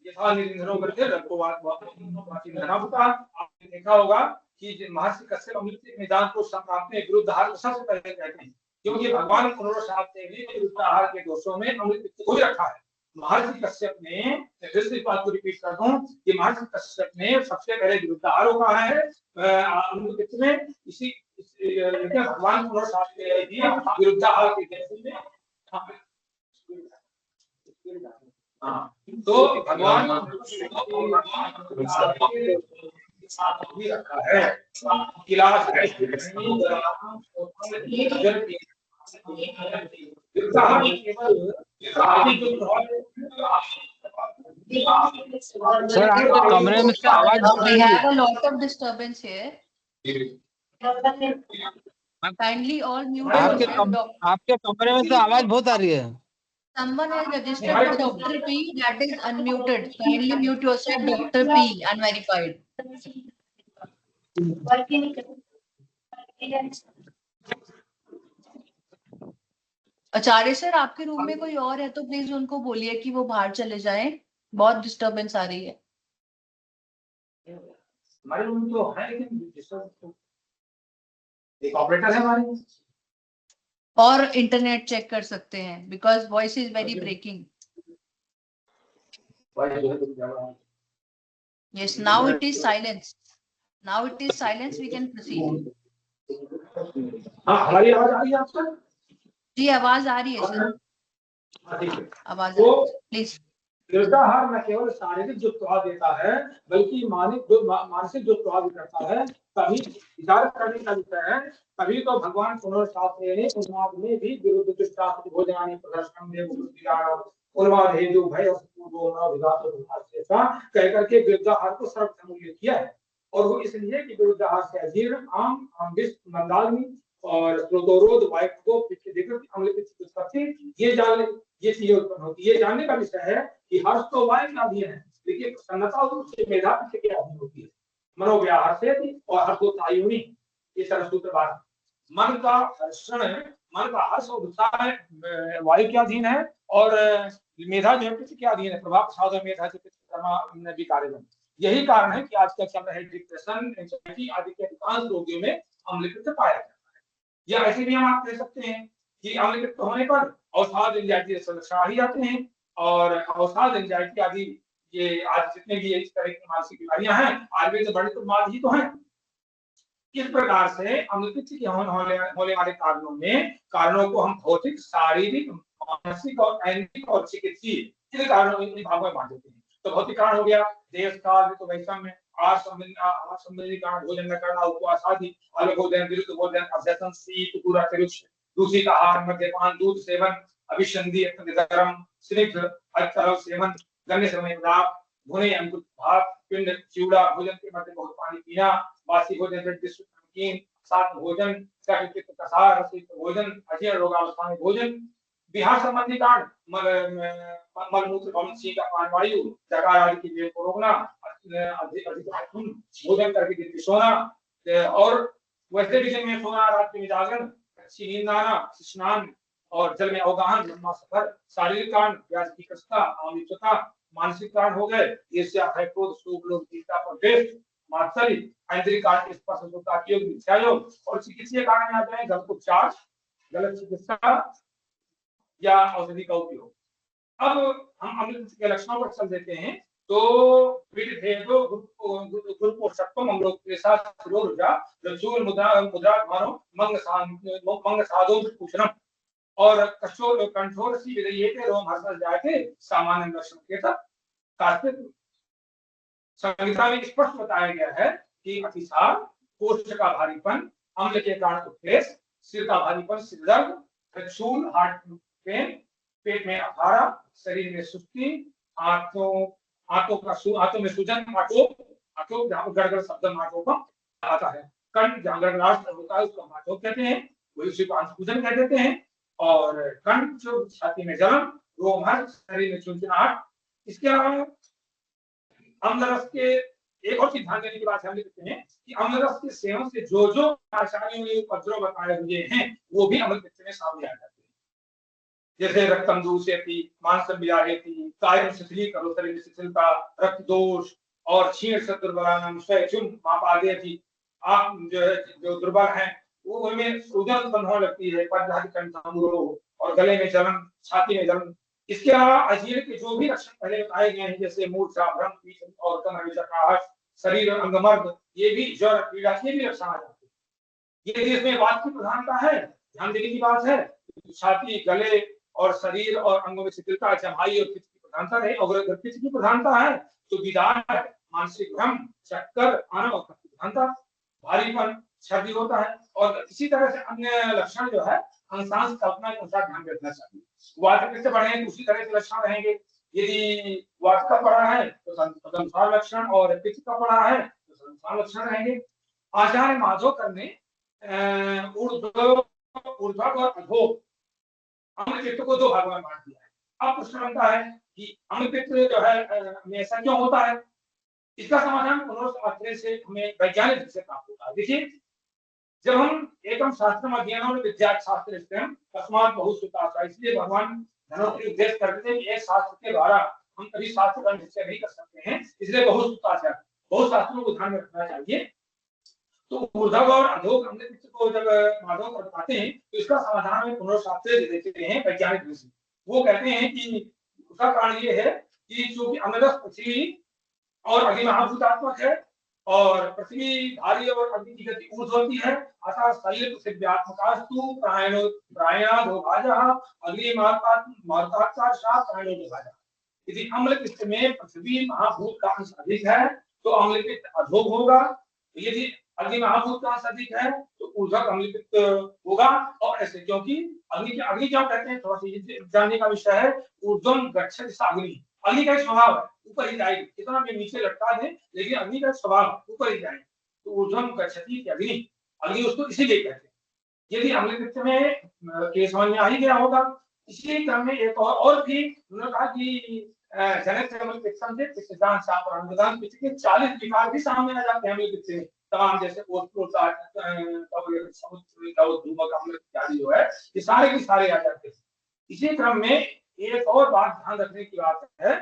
यथा निरंजनों करते रक्तवाद होता। आपने देखा होगा कि महर्षि कश्यप अमृत निदान को संप्राप्त में विरुद्ध आहार को सबसे पहले कहते हैं क्योंकि भगवान पुनर्वसाते ने विरुद्ध आहार के दोषों में अमृत को रखा है। महर्षि कश्यप ने फिर से इस बात को रिपीट कर दूं कि महर्षि कश्यप ने सबसे पहले विरुद्ध आहार को कहा है अमृत में। इसी भगवान पुनर्वसाते विरुद्ध आहार के दोषों में तो भगवान भी रखा है किलास सर आपके कमरे में से आवाज We have a lot of disturbance here. Kindly all mute yourself. आपके कमरे में से आवाज बहुत आ रही है। Someone has registered for Dr. P. That is unmuted. Kindly mute yourself, Dr. P. Unverified. Work ही नहीं कर आचार्य सर, आपके रूम में कोई और है तो प्लीज उनको बोलिए कि वो बाहर चले जाएं, बहुत डिस्टरबेंस आ रही है। हमारे रूम तो है लेकिन एक ऑपरेटर है हमारे। और इंटरनेट चेक कर सकते हैं because voice is very breaking. Yes, now it is silence, now it is silence, we can proceed. हाँ, हमारी आवाज आ रही है आपको? जी आवाज आ रही है सर, ठीक है। आवाज आ रही है, प्लीज। गिरजाहार न केवल शारीरिक जो प्रभाव देता है बल्कि मानसिक जो प्रभाव भी करता है। तभी विचार करने का विषय है। तभी तो भगवान पुनर्शास्त्रे ने उन्माद में भी विरुद्ध दुष्टास्त्र भोजनानि प्रदर्शनम में उन्माद हेतु भय कह करके गिरजाहार को सर्वसम्मूल्य किया है। और वो इसलिए कि गिरजाहार से अजीर्ण आम मंदाग्नि और स्रोतोरोध वायु को पीछे देकर अम्ल की उत्पत्ति ये चीजें उत्पन्न होती है। ये जानने का विषय है कि हर्ष तो वायु के अधीन है, लेकिन प्रसन्नता उससे मेधा के अधीन होती है। मनोव्याहार से और हर्षोत्सायुनी, ये सारा सूत्र बात। मन का हर्षण, मन का हर्ष और उत्साह वायु के अधीन है और मेधा जो है पित्त के अधीन है। प्रभाव साधन मेधा से पित्त भी कार्य। यही कारण है कि आजकल चल रहे डिप्रेशन, एंजाइटी आदि के अधिकांश रोगियों में अम्लपित्त पाया जाता है। या ऐसे भी हम आप कह सकते हैं कि अम्लपित्त होने पर अवसाद, एंजाइटी समस्या ही जाते हैं। और अवसाद, एंजाइटी आदि ये आज जितने भी इस तरह की मानसिक बीमारियां हैं, आयुर्वेद बड़े तो माद ही तो हैं। इस प्रकार से अम्लपित्त के होने वाले कारणों को हम भौतिक, शारीरिक, मानसिक और ऐंगिक और चिकित्सीय इन कारणों में भागों में बांट देते हैं। तो भौतिक कारण हो गया देश काल तो वैषम्य, आहार संबंधी कारण भोजन न करना, उपवास आदि, अलग भोजन, विरुद्ध भोजन, अभ्यसन, शीत, पूरा दूषित आहार, मद्यपान, दूध सेवन, अभिसंधि, गर्म, स्निग्ध, तरल सेवन, गन्ने समय भुने अंकुर भात, पिंड, चिवड़ा, भोजन के मध्य बहुत पानी पीना, बासी भोजन, नमकीन, साथ भोजन, कसार, भोजन, अजीर्ण रोगावस्था में भोजन, विहार संबंधी कारण, मलमूत्र, का पान वायु, जकार आदि की वेग को रोकना, भोजन करके गिर सोना, और वैसे भी दिन में सोना, रात में जागरण, अच्छी नींद आना, स्नान और जल में अवगाहन, लंबा सफर। शारीरिक कारण व्याज की कष्टता, अनिश्चितता। मानसिक कारण हो गए ईर्ष्या, भय, क्रोध, शोक, लोभ, चिंता और द्वेष, मात्सर्य। ऐन्द्रिय कारण स्पर्शता, योग, मिथ्या योग। और चिकित्सीय कारण में आते हैं गलत उपचार, गलत चिकित्सा या औषधि का उपयोग। अब हम अम्लपित्त के लक्षणों पर चल देते हैं। तो और कंठोर सी विधेयते रोम हर्ष जाके सामान्य लक्षण के तक संहिता में स्पष्ट बताया गया है कि अतिसार, कोष्ठ का भारीपन, अम्ल के कारण उत्प्रेष, सिर का भारीपन, सिर दर्द, त्रिशूल, हार्ट पेन, पेट में अफारा, शरीर में सुस्ती, आंतों में सूजन, गड़गड़ शब्द आंतों का आता है। कंठ जहां गड़गड़ाहट होता है उसको आंतों कहते हैं, वही उसी को आंतसूजन कह देते हैं। और कंठ जो छाती में जलन, रोमहर्ष, शरीर में चुनचुनाहट। इसके अलावा अम्ल रस के एक और चीज ध्यान देने की बात हम लिखते हैं कि अम्ल रस के सेवन से जो जो आचार्यों ने उपद्रव बताए हुए हैं वो भी अम्लपित्त में सामने आ जाते हैं। जैसे रक्तम दूषयति, मांसम विदारयति, कायम शिथिलीकरो, शरीर में शिथिलता, रक्त दोष और क्षीण दुर्बलानाम स्वयं मापादयति। आप जो दुर्बल हैं वो उनमें सूजन उत्पन्न होने लगती है, और गले में जलन, छाती में जलन। इसके अलावा अजीर्ण के जो भी लक्षण पहले बताए गए हैं जैसे मूर्छा, भ्रम, पीठ और कमर में चकराहट, शरीर अंगमर्द, ये भी ज्वर, पीड़ा के भी लक्षण आ जाते हैं। यदि इसमें वात की प्रधानता है, ध्यान देने की बात है, छाती, गले और शरीर और अंगों में शिथिलता, जमाई और पित्त की प्रधानता रहे, अगर पित्त की प्रधानता है तो विदार, मानसिक भ्रम, चक्कर आना और प्रधानता, भारीपन, सर्दी होता है। और इसी तरह से अन्य लक्षण जो है अंशांश कल्पना के अनुसार ध्यान रखना चाहिए। वात पित्त बढ़े हैं तो उसी तरह के लक्षण रहेंगे। यदि वात का बढ़ा है तो तदनुसार लक्षण, और पित्त का बढ़ा है तो तदनुसार लक्षण रहेंगे। आचार्य माधोकर ने ऊर्ध्व और अधो अम्लपित्त को दो भागों में बांट दिया है। अब प्रश्न बनता है कि अम्लपित्त जो है ऐसा क्यों होता है? इसका समाधान पुनर्शास्त्र से हमें वैज्ञानिक रूप से प्राप्त होता है। देखिए, जब हम एकम शास्त्रम अध्ययनों में विद्या शास्त्र तस्मात बहुत सुता, इसलिए भगवान धनवंतरि उपदेश करते हैं कि एक शास्त्र के द्वारा हम कभी शास्त्र का निश्चय नहीं कर सकते हैं, इसलिए बहुत सुता, बहुत शास्त्रों को ध्यान में रखना चाहिए। तो ऊर्ध्व और अधोग हमने को जब माधव को बताते हैं तो इसका समाधान में पुनर्शास्त्र देते हैं वैज्ञानिक रूप से। वो कहते हैं कि उसका कारण ये है कि चूंकि अमरस पृथ्वी और अग्नि महाभूतात्मक है और पृथ्वी भारी और अग्नि की गति ऊर्ध्व होती है, अतः शरीर सिद्धात्मकास्तु प्रायणादो भाजः अग्नि मार्ताचार प्रायणो भाजः। यदि अम्ल पित्त में पृथ्वी महाभूत का अंश अधिक है तो अम्ल पित्त अधोग होगा, यदि अग्नि महाभूत का अंश अधिक है तो ऊर्ध्व अम्ल पित्त होगा। और ऐसे क्योंकि अग्नि क्या कहते हैं, थोड़ा सा जानने का विषय है। ऊर्ध्वम गच्छति सा अग्नि का स्वभाव है ऊपर ही जाएगी, कितना भी नीचे लटका दे लेकिन अग्नि का स्वभाव ऊपर ही जाएगी। तो ऊर्ध्वम गच्छति अग्नि उसको इसीलिए कहते हैं। यदि अम्ल पित्त में केस समझ में आ ही गया होगा। इसी क्रम में एक और भी उन्होंने कहा कि जनक अम्ल पित्तम से पित्तदान शापरान पित्त के 40 विकार भी सामने आ जाते हैं अम्ल पित्त में, तमाम जैसे धूमक अम्ल इत्यादि जो है ये सारे के सारे आ जाते हैं। इसी क्रम में एक और बात ध्यान रखने की बात है,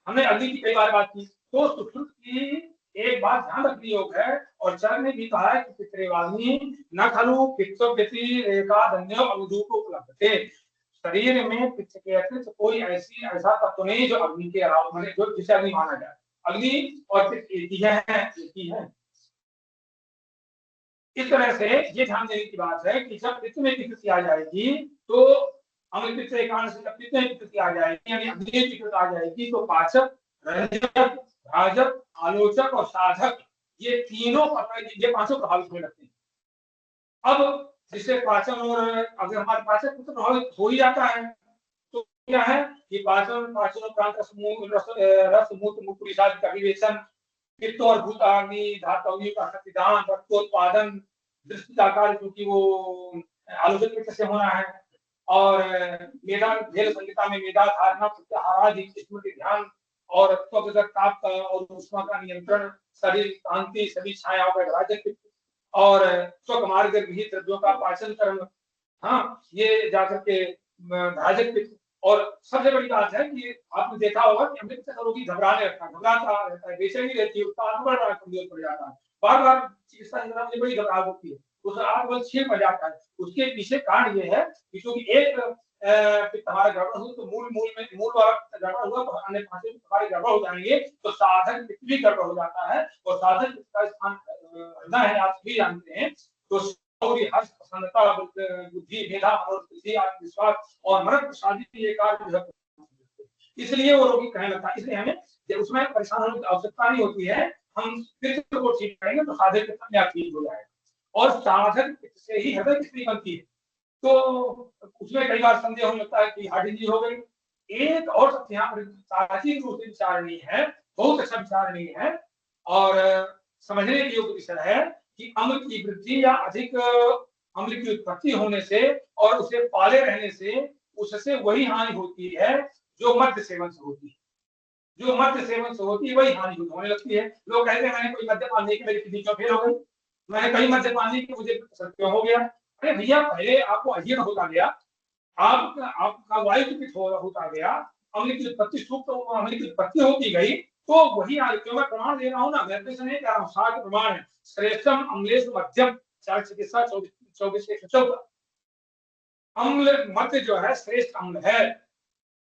हमने अग्नि की कई बार बात की तो सुश्रुत की एक बात ध्यान रखने योग्य है। और चरण ने भी कहा है कि पितृवाग्नि न खलु पित्तव्यति रेखा धन्य अवधूत उपलब्ध थे। शरीर में पित्त के अतिरिक्त कोई ऐसा तत्व नहीं जो अग्नि के अलावा जो जिसे अग्नि माना जाए। अग्नि और पित्त एक ही है। इस तरह से ये ध्यान देने की बात है कि जब पित्त में विकृति आ जाएगी तो अम्ल पित्त के कारण से जब पित्त में विकृति आ जाएगी यानी अग्नि में विकृति आ जाएगी तो पाचक, रंजक, भाजक, आलोचक और साधक ये तीनों ये पांचों प्रभावित होने लगते हैं। अब जिससे पाचन और अगर हमारे पाचक तो प्रभावित हो ही जाता है तो क्या है कि पाचन प्रांत रस मूत्र मूत्र का विवेचन, पित्त और भूत अग्नि धातु का शक्तिदान, रक्तोत्पादन, दृष्टिदाकार क्योंकि वो आलोचक पित्त से होना है, और मेधा भेद संहिता में मेधा धारणा प्रत्याहारादि स्मृति ध्यान और त्वगत ताप का और उष्मा का नियंत्रण, शरीर कांति सभी छायाओं का राजक पित्त और स्वक मार्ग विहित द्रव्यों का पाचन करना, हाँ ये जाकर के भाजक पित्त। और सबसे बड़ी बात है कि आपने देखा होगा कि अमृत का रोगी घबराता रहता है, बेचैनी रहती है, उसका आत्मबल कमजोर पड़ जाता है, बार बार चिकित्सा में बड़ी घबराहट होती है, उसका आत्मबल छीन पड़ जाता है। उसके पीछे कारण ये है कि क्योंकि एक हमारा गड़बड़ हो तो मूल वाला गड़बड़ हुआ तो अन्य पांचों हमारे गड़बड़ हो जाएंगे तो साधक पित्त भी गड़बड़ हो जाता है। और साधक पित्त का स्थान हृदय है, आप सभी जानते हैं। तो हर्ष, प्रसन्नता, बुद्धि, मेधा, मनोबुद्धि, आत्मविश्वास और मन प्रसादी ये कार्य, इसलिए वो रोगी कहने लगता है। इसलिए हमें उसमें परेशान होने की आवश्यकता नहीं होती है, हम पित्त को ठीक करेंगे तो साधक पित्त में ठीक हो जाएगा। और साधक पित्त से ही हृदय कितनी बनती है तो उसमें कई बार संदेह होने लगता है कि हार्ट डिजीज हो गई। एक और तथ्य यहाँ पर तार्किक रूप से विचारणीय है, बहुत अच्छा विचारणीय है और समझने के योग्य विषय है कि अम्ल की वृद्धि या अधिक अम्ल की उत्पत्ति होने से और उसे पाले रहने से उससे वही हानि होती है जो मद्य सेवन से होती है। जो मद्य सेवन से होती है वही हानि होने लगती है। लोग कहते हैं मैंने कोई मद्यपान नहीं किया मेरी किडनी क्यों फेल हो गई, मैंने कई मद्यपान नहीं किया मुझे क्यों हो गया। अरे भैया पहले आपको अजीर्ण होता गया, आपका वायु पित्त होता गया, अम्ल की उत्पत्ति सूक्त अम्ल की उत्पत्ति होती गई तो वही क्यों मैं प्रमाण दे रहा हूँ ना, मैं तो नहीं कह रहा हूँ, साठ प्रमाण है। श्रेष्ठम अम्लेश मध्यम चार चिकित्सा 24 अम्ल मध्य जो है श्रेष्ठ अम्ल है,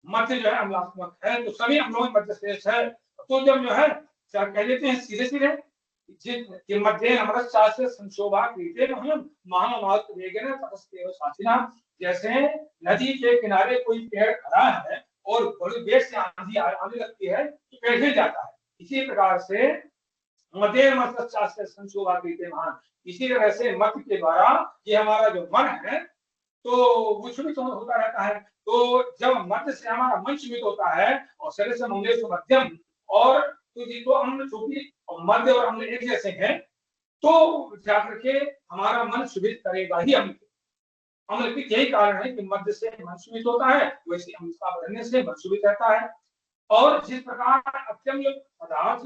मध्य जो है अम्लात्मक है, तो सभी अम्लों में मध्य श्रेष्ठ है। तो जब जो है कह देते हैं सीधे सीधे मध्य अमृत संशोभा साथिना, जैसे नदी के किनारे कोई पेड़ खड़ा है और बड़ी देर से आंधी आने लगती है तो पेड़ गिर जाता है। इसी प्रकार से मध्य संशोभा महान, इसी तरह से मध्य के द्वारा ये हमारा जो मन है तो वो क्षुभित होता रहता है। तो जब मध्य से हमारा मन क्षुभित होता है और शरीर से मंगेश मध्यम और तो अम्ल चूंकि मध्य और अम्ल एक जैसे हैं तो जाकर के हमारा मन क्षुभित करेगा ही। अम्ल की यही कारण है कि मध्य से मन क्षुभित होता है, वैसे अम्ल का बढ़ने से मन क्षुभित रहता है। और जिस प्रकार अत्यम्ल पदार्थ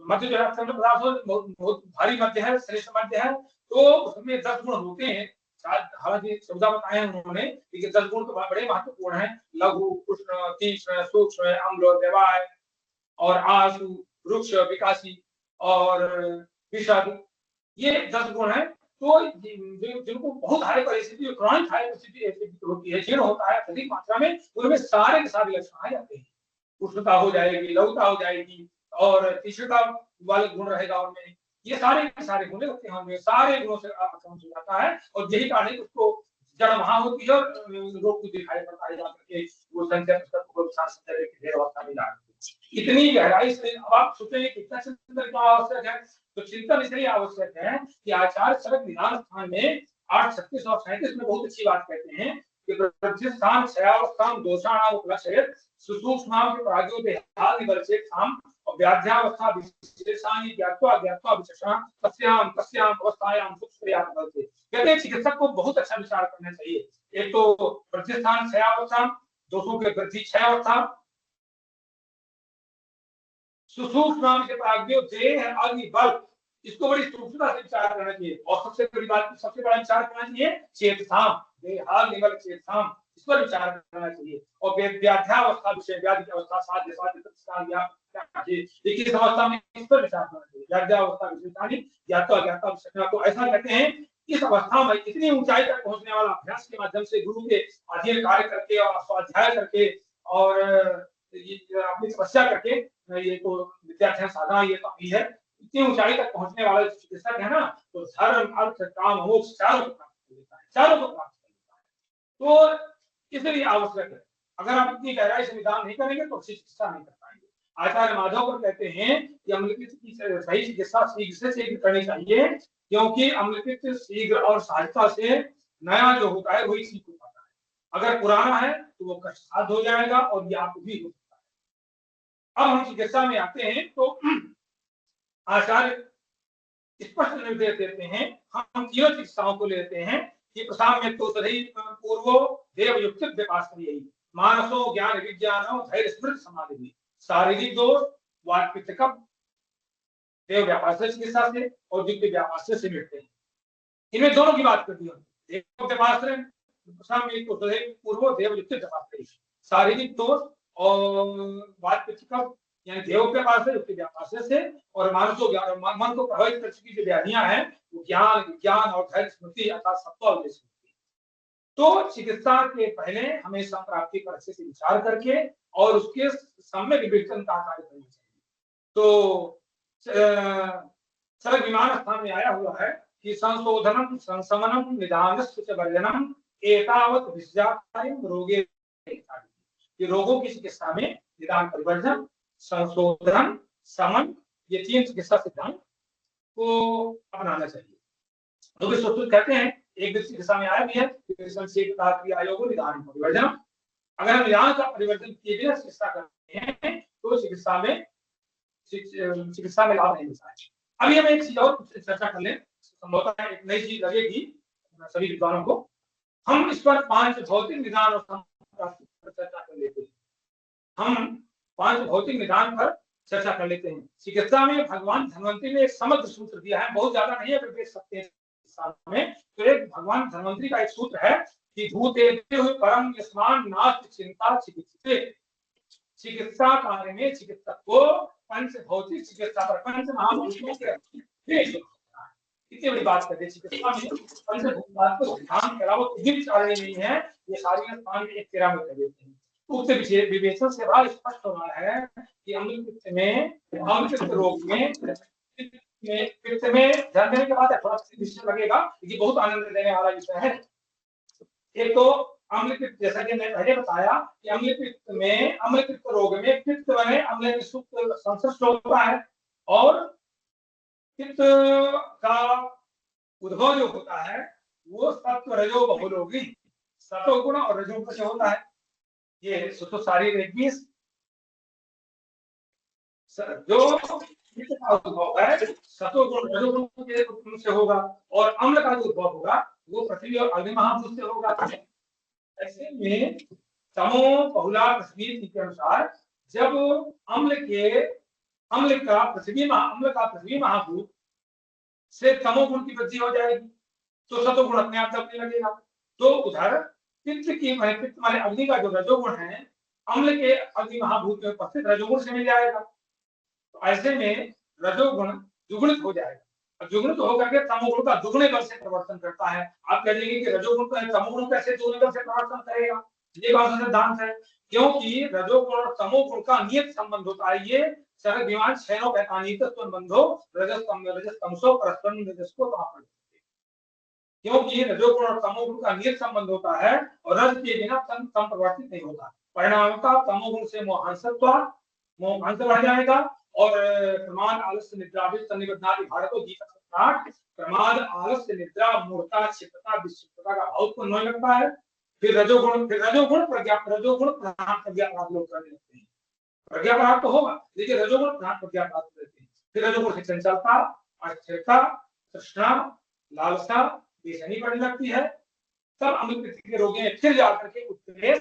मध्य जो है अत्यम्ल पदार्थ बहुत भारी मध्य है, श्रेष्ठ मध्य है, तो उसमें 10 गुण होते हैं। हालांकि शब्द बताए हैं उन्होंने कि 10 गुण तो बड़े महत्वपूर्ण हैं, लघु, कृष्ण, तीक्ष्ण, सूक्ष्म, अम्ल, देवाय और आशु, वृक्ष, विकासी और विषद, ये 10 गुण है। तो जिनको बहुत हाई परिस्थिति, क्रॉनिक हाई परिस्थिति होती है, जीर्ण होता है अधिक मात्रा में, उनमें सारे के सारे लक्षण आ जाते हैं। उष्णता हो जाएगी, लघुता हो जाएगी और तीक्ष्णता वाले गुण रहेगा उनमें। ये सारे के सारे गुण लगते हैं उनमें, सारे गुणों से आक्रांत हो जाता है और यही कारण है उसको जड़ वहां होती है और रोग को दिखाई पड़ता है जाकर के वो संख्या अवस्था में जाती है। इतनी गहराई से अब आप सोचेंगे कितना चिंतन क्या आवश्यक है, तो चिंतन इसलिए आवश्यक है कि आचार्य चरक निदान स्थान में 8:36 और 37 में बहुत अच्छी बात कहते हैं कि प्रतिष्ठान क्षयावस्थान दोषाणाम उपलक्षयेत् सुसूक्ष्मां के प्राज्ञो देहादि वर्चेक्षाम और व्याध्यावस्था विशेषानि ज्ञात्वा ज्ञात्वा विशेषां तस्यां तस्यां अवस्थायां सूक्ष्मया बलते। कहते हैं चिकित्सक को बहुत अच्छा विचार करना चाहिए। एक तो प्रतिष्ठान क्षयावस्था, दोषों के वृद्धि क्षयावस्था, सुसूक्ष्मां के प्राज्ञो देह आदि बल, इसको बड़ी सूक्ष्मता से विचार करना चाहिए। और सबसे बड़ी बात, सबसे बड़ा विचार करना चाहिए चेतसाम, देहादि बल चेतसाम, इस पर विचार करना चाहिए। और व्याध्यावस्था विषय, व्याधि की अवस्था, साध्य साध्य प्रतिष्ठान या 21 अवस्था में इस पर विचार करना चाहिए। व्याध्यावस्था विशेषानि ज्ञात्वा ज्ञात्वा विशेषण को ऐसा कहते हैं इस अवस्था में इतनी ऊंचाई तक पहुंचने वाला अभ्यास के माध्यम से गुरु के अधीन कार्य करके और स्वाध्याय करके और अपनी तपस्या करके, ये तो विद्यार्थी साधना ये तो है, इतनी ऊंचाई तक पहुंचने वाला चिकित्सक है ना, तो धर्म अर्थ काम मोक्ष चारों को प्राप्त कर लेता है, चारों को प्राप्त कर लेता है। तो इसलिए आवश्यक है, अगर आप इतनी गहराई से निदान नहीं करेंगे तो अच्छी चिकित्सा नहीं कर पाएंगे। आचार्य माधव पर कहते हैं कि अम्लपित्त की सही चिकित्सा शीघ्र से शीघ्र करनी चाहिए, क्योंकि अम्लपित्त शीघ्र और सहजता से नया जो होता है वही ठीक हो पाता है। अगर पुराना है तो वो कष्टसाध्य हो जाएगा और ये आपको भी हो सकता है। अब हम चिकित्सा में आते हैं तो आचार्य स्पष्ट निर्देश देते हैं, हम तीनों चिकित्साओं को लेते हैं कि प्रसाद में तो सही पूर्वो देव युक्त विपासनीय मानसो ज्ञान विज्ञानो धैर्य स्मृति समाधि, शारीरिक दोष वात पित्त कफ देव व्यापार से चिकित्सा से और युक्त व्यापार से मिटते हैं। इनमें दोनों की बात कर दी हमने। देव व्यापार प्रसाद में तो सही पूर्वो देव युक्त विपासनीय, शारीरिक दोष और वात पित्त कफ यानी देव व्यापार से, युक्त व्यापार से और मानसो ज्ञान, मन को प्रभावित कर चुकी जो व्याधियां हैं वो ज्ञान विज्ञान और धैर्य स्मृति अर्थात सत्व और स्मृति। तो चिकित्सा के पहले हमें संप्राप्ति पर अच्छे से विचार करके और उसके सम्यक विवेचन का कार्य करना चाहिए। तो चरक विमान स्थान में आया हुआ है कि संशोधनम संशमनम निदानस्य वर्जनम एतावत् विस्याकार्यम रोगे, कि रोगों की चिकित्सा में निदान परिवर्जन संशोधन समन ये 3 चिकित्सा सिद्धांत को अपनाना चाहिए। तो भी सुश्रुत कहते हैं एक चिकित्सा में आया भी है निदान परिवर्जन। अगर हम निदान का परिवर्तन किए बिना चिकित्सा करते हैं तो चिकित्सा में लाभ नहीं मिलता है। अभी हम एक चीज और चर्चा कर लें, संभवतः एक नई चीज लगेगी सभी विद्वानों को। हम इस पर 5 भौतिक निदान और चर्चा कर लेते हैं। हम 5 भौतिक निदान पर चर्चा कर लेते हैं। चिकित्सा में भगवान धन्वंतरी ने एक समग्र सूत्र दिया है, बहुत ज्यादा नहीं है, अगर देख सकते हैं में तो एक भगवान धन्वंतरी का एक सूत्र है कि भूते हुए परम यस्मान नास्ति चिंता चिकित्से। चिकित्सा कार्य में चिकित्सक को पंच भौतिक चिकित्सा पर पंच महाभूतों के इतनी बड़ी बात करते हैं। चिकित्सा में पंचभूत को ध्यान के अलावा कुछ भी कार्य नहीं है, ये सारी स्थान में एक तेरा में कर देते हैं। उक्त विवेचन से बड़ा स्पष्ट हो रहा है कि अम्लपित्त रोग में पित्त में ध्यान देने के बाद थोड़ा विषय लगेगा कि बहुत आनंद देने वाला विषय है। एक तो अम्लपित्त, जैसा कि मैंने पहले बताया कि अम्लपित्त रोग में पित्त बने अम्ल की सूक्त संश्लिष्ट होता है और पित्त का उद्भव जो होता है वो सत्व रजो बहुलोगी, सत्वगुण और रजोगुण से होता है। ये शारीरिक 21 जो का उद्भव है सत्वगुण रजोगुण के से होगा और अम्ल का जो उद्भव होगा वो पृथ्वी और अग्नि महाभूत से होगा। ऐसे में तमो बहुला तस्वीर के अनुसार जब अम्ल का पृथ्वी महाभूत से तमोगुण की वृद्धि हो जाएगी तो सतोगुण अपने आप दबने लगेगा। तो उधर पित्त माने अग्नि का जो रजोगुण है अम्ल के अग्नि महाभूत में उपस्थित रजोगुण से मिल जाएगा। तो ऐसे में रजोगुण दुगुणित हो जाएगा। दुगुणित होकर के तमोगुण का दुगुने बल से परिवर्तन करता है। आप कह देंगे कि रजोगुण का तमोगुण कैसे दुगुने बल से परिवर्तन करेगा? ये कौन सा सिद्धांत है? क्योंकि रजोगुण और तमोगुण का नियत संबंध होता है। ये सरल विमान 695 संबंधो रजस तमसो परस्पर रजस को क्योंकि रजोगुण और तमोगुण का नियत संबंध होता है और रज के बिना तम परिवर्तित नहीं होता। परिणामतः तमोगुण से मोहांश बढ़ जाएगा और प्रमाद आलस्य निद्रा तन्निबद्धनादि भारतो जीत प्रमाद आलस्य निद्रा मूर्ता क्षिप्रता विक्षिप्तता का भाव उत्पन्न होने लगता है। फिर रजोगुण प्रज्ञा प्रज्ञा प्राप्त लोग करने लगते हैं। प्रज्ञा प्राप्त तो होगा लेकिन रजोगुण प्रज्ञा प्राप्त करते हैं। फिर रजोगुण से चंचलता, अस्थिरता, तृष्णा, लालसा, बेचैनी बढ़ने लगती है। तब अमृत के रोगी में फिर जाकर के उत्प्रेष,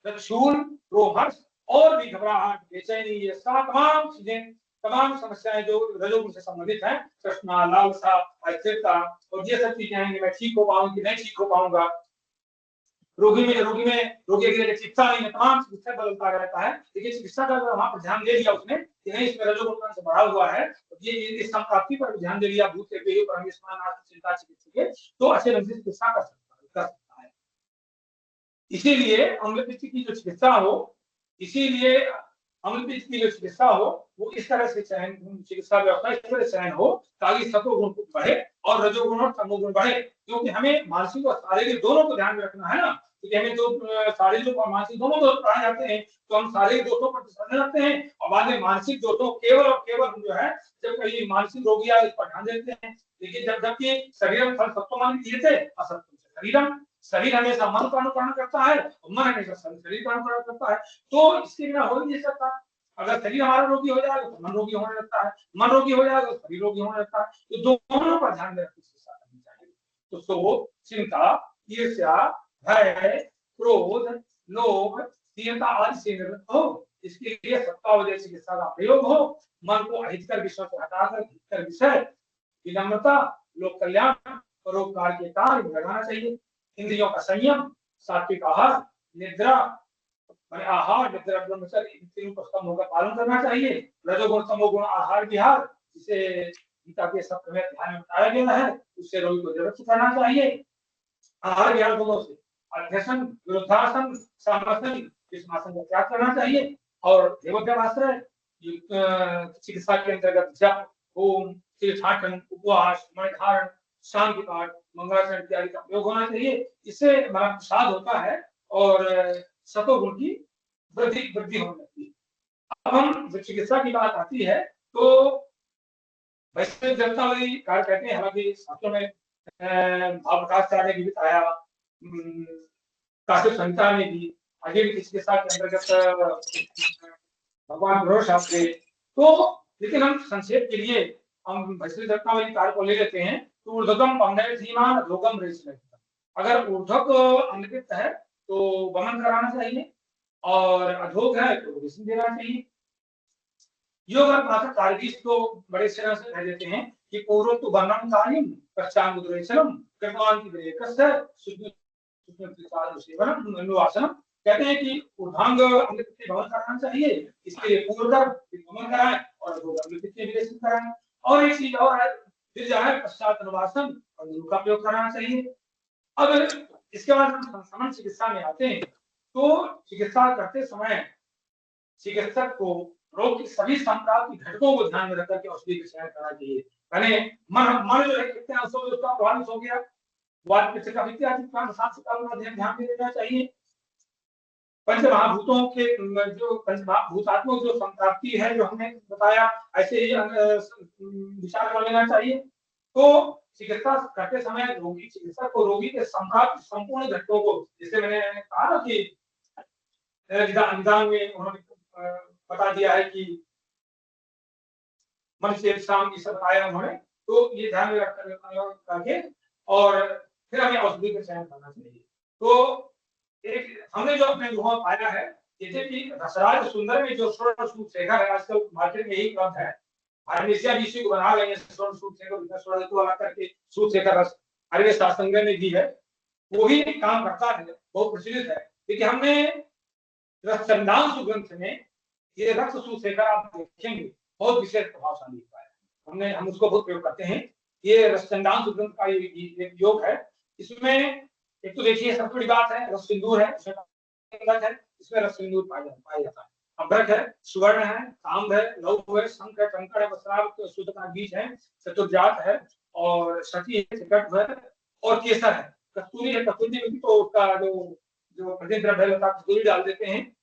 रक्षूल, रोहर्ष और भी घबराहट, बेचैनी, ये तमाम चीजें, तमाम समस्याएं जो रजोगुण से संबंधित हैं, तृष्णा, लालसा, अस्थिरता और ये सब चीजें आएंगी। मैं ठीक हो पाऊंगी, नहीं ठीक हो पाऊंगा। रोगी के चिकित्सा नहीं, तमाम चिकित्सा बदलता रहता है। लेकिन चिकित्सा का अगर वहां पर ध्यान दे दिया उसने कि नहीं इसमें रजोगुण से बढ़ा हुआ है, तो ये इस संप्राप्ति पर ध्यान दे दिया, भूत के चिंता चिकित्सक तो अच्छे ढंग से चिकित्सा कर सकता है। इसीलिए अम्लपित्त की जो चिकित्सा हो, वो इस तरह से चिकित्सा व्यवस्था इस तरह से चयन हो ताकि सतोगुण बढ़े और रजोगुण और तमोगुण बढ़े। क्योंकि हमें मानसिक और शारीरिक दोनों को ध्यान में रखना है ना, क्योंकि हमें जो शारीरिक और मानसिक दोनों दोष पाए जाते हैं तो हम शारीरिक दोषों पर ध्यान रखते हैं और बाद में मानसिक दोषों केवल और केवल हम जो है जब कहीं मानसिक रोगी आए इस पर ध्यान देते हैं। लेकिन जबकि शरीरम सत्वमान दिए थे असत्व शरीरम, शरीर हमेशा मन का अनुकरण करता है और मन हमेशा शरीर का अनुकरण करता है। तो इसके बिना हो नहीं सकता। अगर शरीर हमारा रोगी हो जाएगा तो मन रोगी होने लगता है, मन रोगी हो जाएगा तो शरीर रोगी होने लगता है। तो दोनों पर ध्यान रखने की करनी चाहिए। तो शोक, चिंता, ईर्ष्या, भय, क्रोध, लोभ, दीनता आदि से निवृत्त हो। इसके लिए सत्तावधि चिकित्सा का प्रयोग हो। मन को अहितकर विषय से हटाकर हितकर विषय, विनम्रता, लोक कल्याण, परोपकार के कार्य लगाना चाहिए। इंद्रियों का संयम, सात्विक आहार, निद्रा आहार, निद्रा ब्रह्मचर्य इन तीनों को स्तंभ होकर पालन करना चाहिए। रजोगुण तमोगुण आहार विहार, जिसे गीता के सप्तम अध्याय में बताया गया है, उससे रोगी को निवृत्त करना चाहिए। आहार विहार दोनों से अध्यसन, विरुद्धासन, समासन, विषमासन का त्याग करना चाहिए और देवोद्यमाश्रय चिकित्सा के अंतर्गत जप, होम, तीर्थाटन, उपवास, मणि धारण, शांति पाठ, मंगलाचरण इत्यादि का प्रयोग होना चाहिए। इससे मन प्रसाद होता है और सतोगुण की वृद्धि होने लगती है। अब हम जब चिकित्सा की बात आती है तो वैसे जनतावादी कार्य कहते हैं, हालांकि शास्त्रों में भावप्रकाशाचार्य ने भी बताया, काशिप संहिता ने भी आगे भी चिकित्सा के अंतर्गत भगवान गुरु शास्त्री। तो लेकिन हम संक्षेप के लिए हम वैश्विक रत्नावली कार्य को ले लेते हैं। तो ऊर्ध्वगम पंगय धीमान अधोगम रेशम। अगर ऊर्ध्वक अमृत है तो वमन कराना चाहिए और अधोग है तो रेशम देना चाहिए। योग भाषा कारगिस को बड़े सरल से कह देते हैं कि पूर्व तो वर्णन कालीन पश्चात मुद्रेशनम कृतवान की ब्रेकस्य सेवनम कहते हैं कि ऊर्ध्वांग अमृत के भवन कराना चाहिए, इसके लिए पूर्वकर भवन कराएं और अधोग अमृत के विरेचन कराएं। और एक चीज और है, फिर जो है पश्चात अनुवासन और गुरु का प्रयोग कराना चाहिए। अब इसके बाद हम समन चिकित्सा में आते हैं तो चिकित्सा करते समय चिकित्सक को रोग की सभी संप्राप्ति घटकों को ध्यान में रखकर के औषधि का चयन करना चाहिए। मैंने मन जो है कितने अंशों में उसका प्रभावित हो गया, वाद पित्त का इत्यादि ध्यान देना चाहिए। पंचमहाभूतों के जो पंचमहाभूतात्मक जो संप्राप्ति है जो हमने बताया, ऐसे ही विचार कर लेना चाहिए। तो चिकित्सा करते समय चिकित्सक को रोगी के संप्राप्त संपूर्ण घटकों को, जैसे मैंने कहा ना कि निदान में उन्होंने बता दिया है कि मन से शाम की सब बताया उन्होंने, तो ये ध्यान में रखकर और फिर हमें औषधि का चयन करना चाहिए। तो एक हमने जो अपने अनुभव पाया है जैसे कि रसराज सुंदर में जो स्वर्ण सूत्रशेखर है, आजकल मार्केट में यही उपलब्ध है। हमेशा इसी को बना रहे हैं, स्वर्ण सूत्रशेखर, स्वर्ण को अलग करके सूत्रशेखर रस आर्य शास्त्र संग्रह में भी है, वो भी काम करता है, बहुत प्रचलित है। लेकिन हमने रसचंदांशु ग्रंथ में ये रक्त सूत्रशेखर आप देखेंगे बहुत विशेष प्रभावशाली होता है। हम उसको बहुत प्रयोग करते हैं। ये रसचंदांशु ग्रंथ का ये योग है। इसमें एक तो देखिए सबसे बड़ी बात है रस सिंदूर है, इसमें रस सिंदूर पाया जाता है। अभ्रक है, सुवर्ण है, ताम्र है, लौह है, शंख है, कंकड़ है, वस्त्राव शुद्ध का बीज है, चतुर्जात है और शची है, चिकट है और केसर है। कस्तूरी है, कस्तूरी में तो उसका जो प्रतिद्रव्य द्रव्य होता है कस्तूरी डाल देते हैं।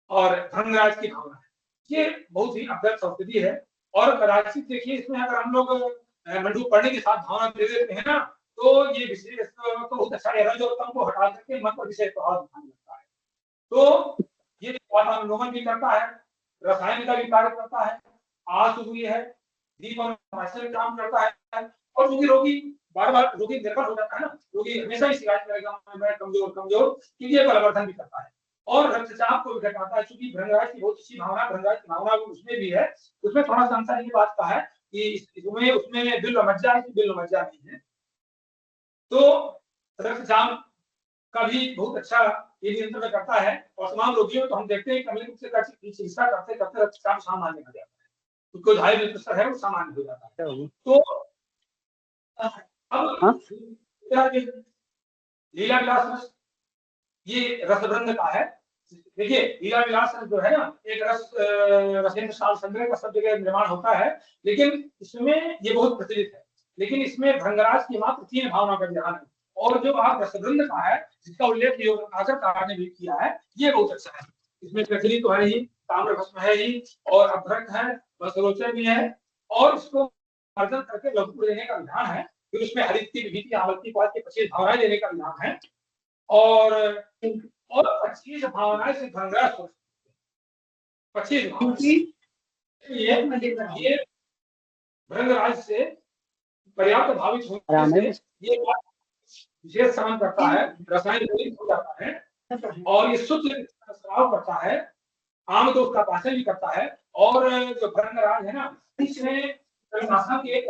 और धनराज की भावना है, ये बहुत ही अभ्यर्थ औषधि है। और राजसी देखिए इसमें अगर हम लोग मंडूक पढ़ने के साथ भावना दे देते हैं ना, तो ये विशेष तो बहुत अच्छा है, रज और तम को हटा करके मन पर विशेष प्रभाव दिखाने लगता है। तो ये वातानुलोमन भी करता है, रसायन का भी कार्य करता है, आसुरी है, दीप और काम करता है। और क्योंकि रोगी बार बार रोगी निर्भर हो जाता है ना, रोगी हमेशा ही शिकायत करेगा मैं कमजोर कमजोर, क्योंकि ये बलवर्धन भी करता है और रक्तचाप को भी घटाता है। क्योंकि भृंगराज की बहुत अच्छी भावना, भृंगराज की भावना उसमें भी है। उसमें थोड़ा सा अंतर ये बात का है कि उसमें बिल्व मज्जा है, बिल्व मज्जा नहीं है। तो रक्तचाप का भी बहुत अच्छा ये नियंत्रण करता है। और तमाम रोगियों तो हम देखते हैं कमी से चिकित्सा करते करते रक्तचाप सामान्य हो जाता है, उसको हाई ब्लड प्रेशर है वो सामान्य हो जाता है। तो अब लीला विलास रस ये रसवृंद का है। देखिए लीला विलास रस जो है ना, एक रसेंद्र साल संग्रह का सब जगह निर्माण होता है, लेकिन इसमें ये बहुत प्रचलित है। लेकिन इसमें भृंगराज की मात्र 3 भावना का ध्यान है। और जो आप रसवृंद का है जिसका उल्लेख आकर ने भी किया है, ये बहुत अच्छा है। इसमें कचरी तो है ही, ताम्र भस्म है ही और अभ्रक है, वसरोचन भी है। और इसको अर्जन करके लघु देने का विधान है। फिर उसमें हरित की विभूति आमल पास के 25 भावनाएं देने का विधान है। और 25 भावनाएं से भृंगराज 25 ये भृंगराज से पर्याप्त भावित होने से ये विशेष काम करता है, रसायन हो जाता है और ये शुद्ध स्राव करता है, आम दोष का पाचन भी करता है। और जो भृंगराज है ना, इसमें के एक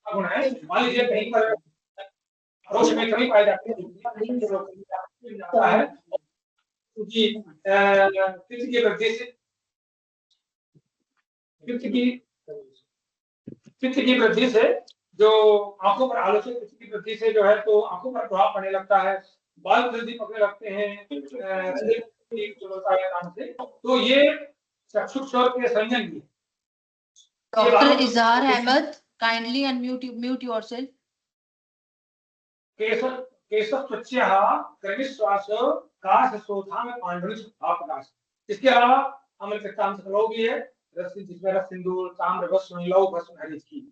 गुण है। मान लीजिए कहीं पर रोज में कमी पाई जाती है क्योंकि पित्त की वृद्धि से पित्त की वृद्धि से जो आंखों पर आलोचित पित्त की वृद्धि से जो है तो आंखों पर प्रभाव पड़ने लगता है, बाल जल्दी पकड़ने लगते हैं तो ये चक्षुष के संयम भी। डॉक्टर इजहार अहमद, काइंडली अनम्यूट योरसेल्फ। इसके अलावा अमृत भी है, जिसमें रस सिंदूर, ताम्र भस्म, लौह भस्म, हरित की।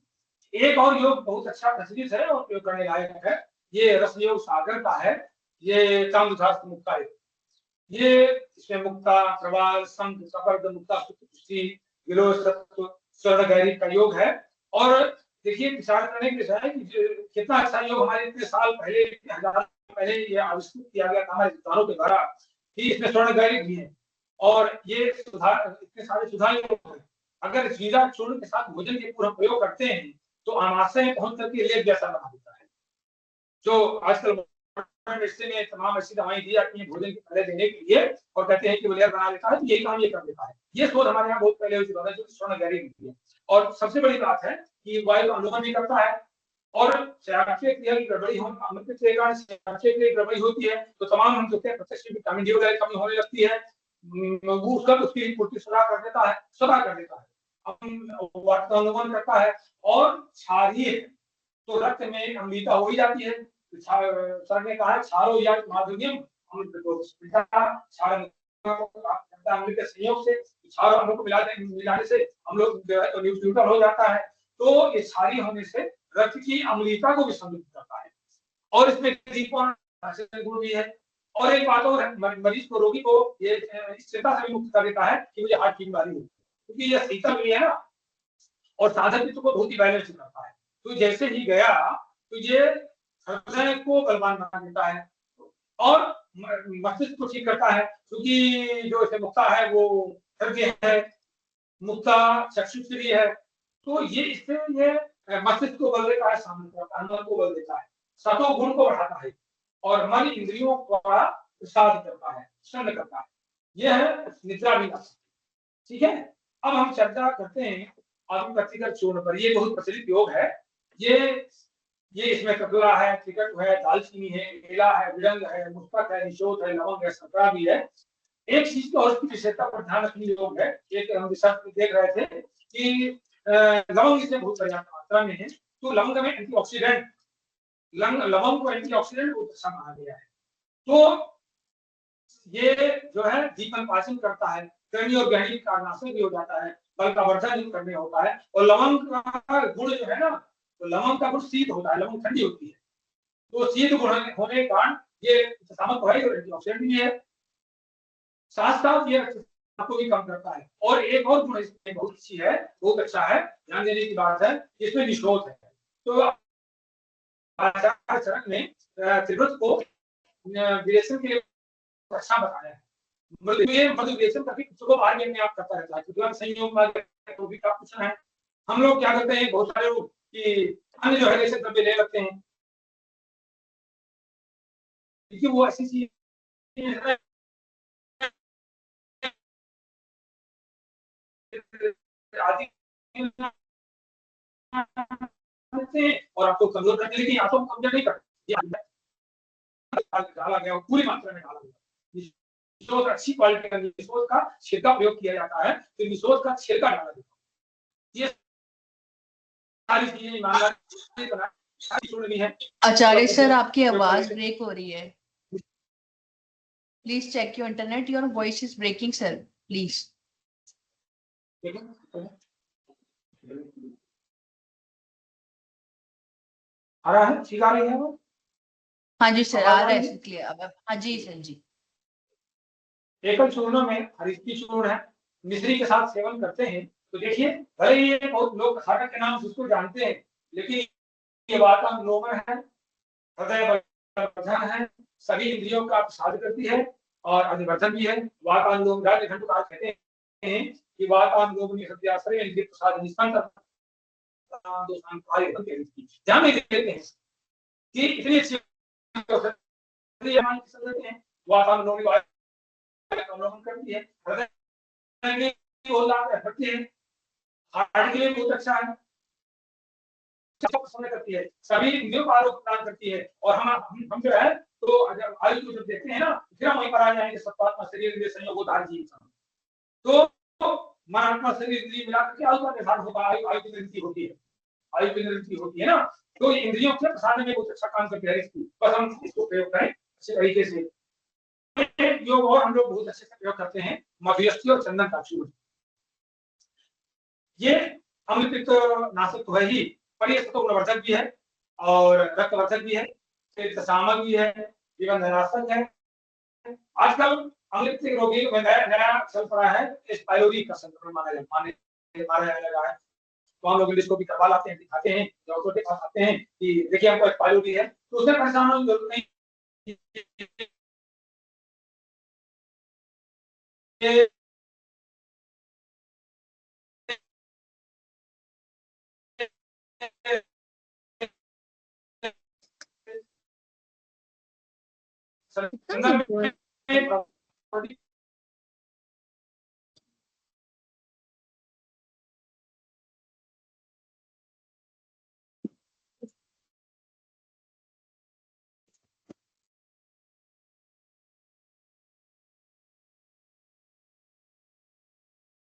एक और योग बहुत अच्छा प्रचलित है और प्रयोग करने लायक है, ये रस योग सागर का है। ये कामधास्त्र मुक्ता है। ये इसमें मुक्ता, प्रवाल, संघ, सपर्द, मुक्ता, स्वर्ण गैरी का योग है। और देखिए विचार करने के विषय है कि कितना अच्छा योग हमारे इतने साल पहले, हजार पहले ये आविष्कृत किया गया था हमारे विद्वानों के द्वारा कि इसमें स्वर्ण गैरी भी है। और ये सुधार, इतने सारे सुधार योग है। अगर जीरा चूर्ण के साथ भोजन के पूरा प्रयोग करते हैं तो आमाशय में पहुंच करके लेप जैसा बना देता है। जो आजकल में तमाम ऐसी दवाएं दी जाती हैं भोजन के पहले देने के लिए और कहते हैं कि वो लेयर बना देता है, तो यही काम ये कर देता है। ये शोध हमारे यहाँ बहुत पहले हो चुका है, जो स्वर्ण गैरी मिलती है। और सबसे बड़ी बात है कि वायु का अनुगमन भी करता है। और चयापचय क्रिया की गड़बड़ी होती है तो तमाम हम कहते हैं प्रत्यक्ष विटामिन डी वगैरह कमी होने लगती है, वो उसकी पूर्ति सदा कर देता है। अनुगमन करता है। और क्षारीय तो रक्त में अम्लता हो ही जाती है। सर ने कहा क्षारो या माधुर्यम अमृत के संयोग से क्षार अम्ल को मिलाने से हम लोग न्यूट्रल हो जाता है। तो ये क्षारीय होने से रक्त की अम्लता को भी समृद्ध करता है। और इसमें गुण भी है। और एक बात और मरीज को, रोगी को ये चिंता से भी मुक्त कर देता है कि मुझे हार्ट की बीमारी हो, क्योंकि ये शीतल भी है ना और साधन को बहुत ही बैलेंस करता है। तो जैसे ही गया तो ये हृदय को बलवान बना देता है। और मस्तिष्क को ठीक करता है, क्योंकि जो इसे मुक्ता है वो हृदय है, मुक्ता चक्षुश्री है, तो ये इससे ये मस्तिष्क को बल देता है, शांत करता है, मन को बल देता है, सतो गुण को बढ़ाता है और मन इंद्रियों द्वारा प्रसाद करता है, शरण करता है। यह है निद्रा विनाश। ठीक है, अब हम चर्चा करते हैं आत्मप्रतिकर चूर्ण पर। ये बहुत प्रचलित योग है। ये इसमें कपूरा है, त्रिकट है, दालचीनी है, केला है, विरंग है, मुस्तक है, निशोत है, लवंग है, सकरा भी है। एक चीज तो और उसकी विशेषता पर ध्यान रखने योग है। एक हम रिसर्च में देख रहे थे कि लवंग इसमें बहुत पर्याप्त मात्रा में है, तो लवंग में एंटीऑक्सीडेंट, लवंग को एंटीऑक्सीडेंट बहुत अच्छा माना गया है। तो ये जो है दीपन पाचन करता है, कर्णी और गहनी का नाशक भी हो जाता है, बल का वर्धन भी करने होता है। और लवंग का गुण जो है ना, तो लवंग का गुण शीत होता है, लवंग ठंडी होती है, तो शीत गुण होने के कारण ये सामक है और एंटीऑक्सीडेंट भी है, साथ साथ ये रक्तचाप को भी कम करता है। और एक और गुण इसमें बहुत अच्छी है, बहुत अच्छा है, ध्यान देने की बात है, इसमें निशोथ है। तो आचार्य चरक ने त्रिवृत को विरेचन के लिए अच्छा बताया है। मधुवेशन करके को बार में आप करता रहता है, क्योंकि संयोग में तो भी आप पूछना है। हम लोग क्या करते हैं, बहुत सारे लोग कि अन्य जो है रेशम द्रव्य ले लगते हैं, क्योंकि वो ऐसी चीज है आदि और आपको कमजोर करने, लेकिन या तो हम कमजोर नहीं करते, डाला गया पूरी मात्रा में डाला गया। निशोध अच्छी क्वालिटी का निशोध का छिड़का प्रयोग किया जाता है, तो निशोध का छिड़का डाला जाता है। ये सारी चीजें ईमानदारी बनानी है। आचार्य सर, आपकी आवाज ब्रेक हो रही है। Please check your internet, your voice is breaking sir, please. आ रहा है, ठीक आ रही है वो? हाँ जी सर, आ रहा है क्लियर अब। हाँ जी सर जी। एकल चूर्णों में हरिष्टि चूर्ण है, मिश्री के साथ सेवन करते हैं तो देखिए, भले ही ये बहुत लोग खाटक के नाम से उसको जानते हैं, लेकिन ये वातानुलोमन है, हृदय वर्धन है, सभी इंद्रियों का प्रसाद करती है और अधिवर्धन भी है। वातानुलोम घंटों कहते हैं कि वातानुलोमनी हृदयाश्रय इंद्रिय प्रसाद निष्पन्न ध्यान नहीं देते हैं कि इतनी अच्छी वातानुलोमी अवलोकन करती है, हृदय करती है, हार्ट के लिए बहुत अच्छा है, करती है, सभी इंद्रियों को आरोग्य प्रदान करती है। और हम जो है तो आयु को जब देखते हैं ना, फिर हम वहीं पर आ जाएंगे, सत्तात्मा शरीर इंद्रिय संयोगोधार जीव। तो मन आत्मा शरीर इंद्रिय मिलाकर के आयु का निर्धारण होगा, आयु की निवृत्ति होती है, आयु की निवृत्ति होती है ना, तो इंद्रियों के प्रसाद में बहुत अच्छा काम करती है इसकी, बस हम इसको प्रयोग करें अच्छे तरीके से। योग और हम लोग बहुत अच्छे से प्रयोग करते हैं, मधुयष्टि और चंदन का चूर्ण। ये अम्लपित्त नाशक तो है ही, पर ये सत्वगुणवर्धक भी है और रक्तवर्धक भी है, शामक भी है, जीवननाशक है। आजकल अम्लपित्त रोगी में नया चल पड़ा है, इस पाइलोरी का संक्रमण माना जाने लगा है, तो हम लोग इसको भी करवा लाते हैं, दिखाते हैं, डॉक्टर के पास आते हैं कि देखिए हमको एक पाइलोरी है, तो उसमें परेशान होने की जरूरत नहीं।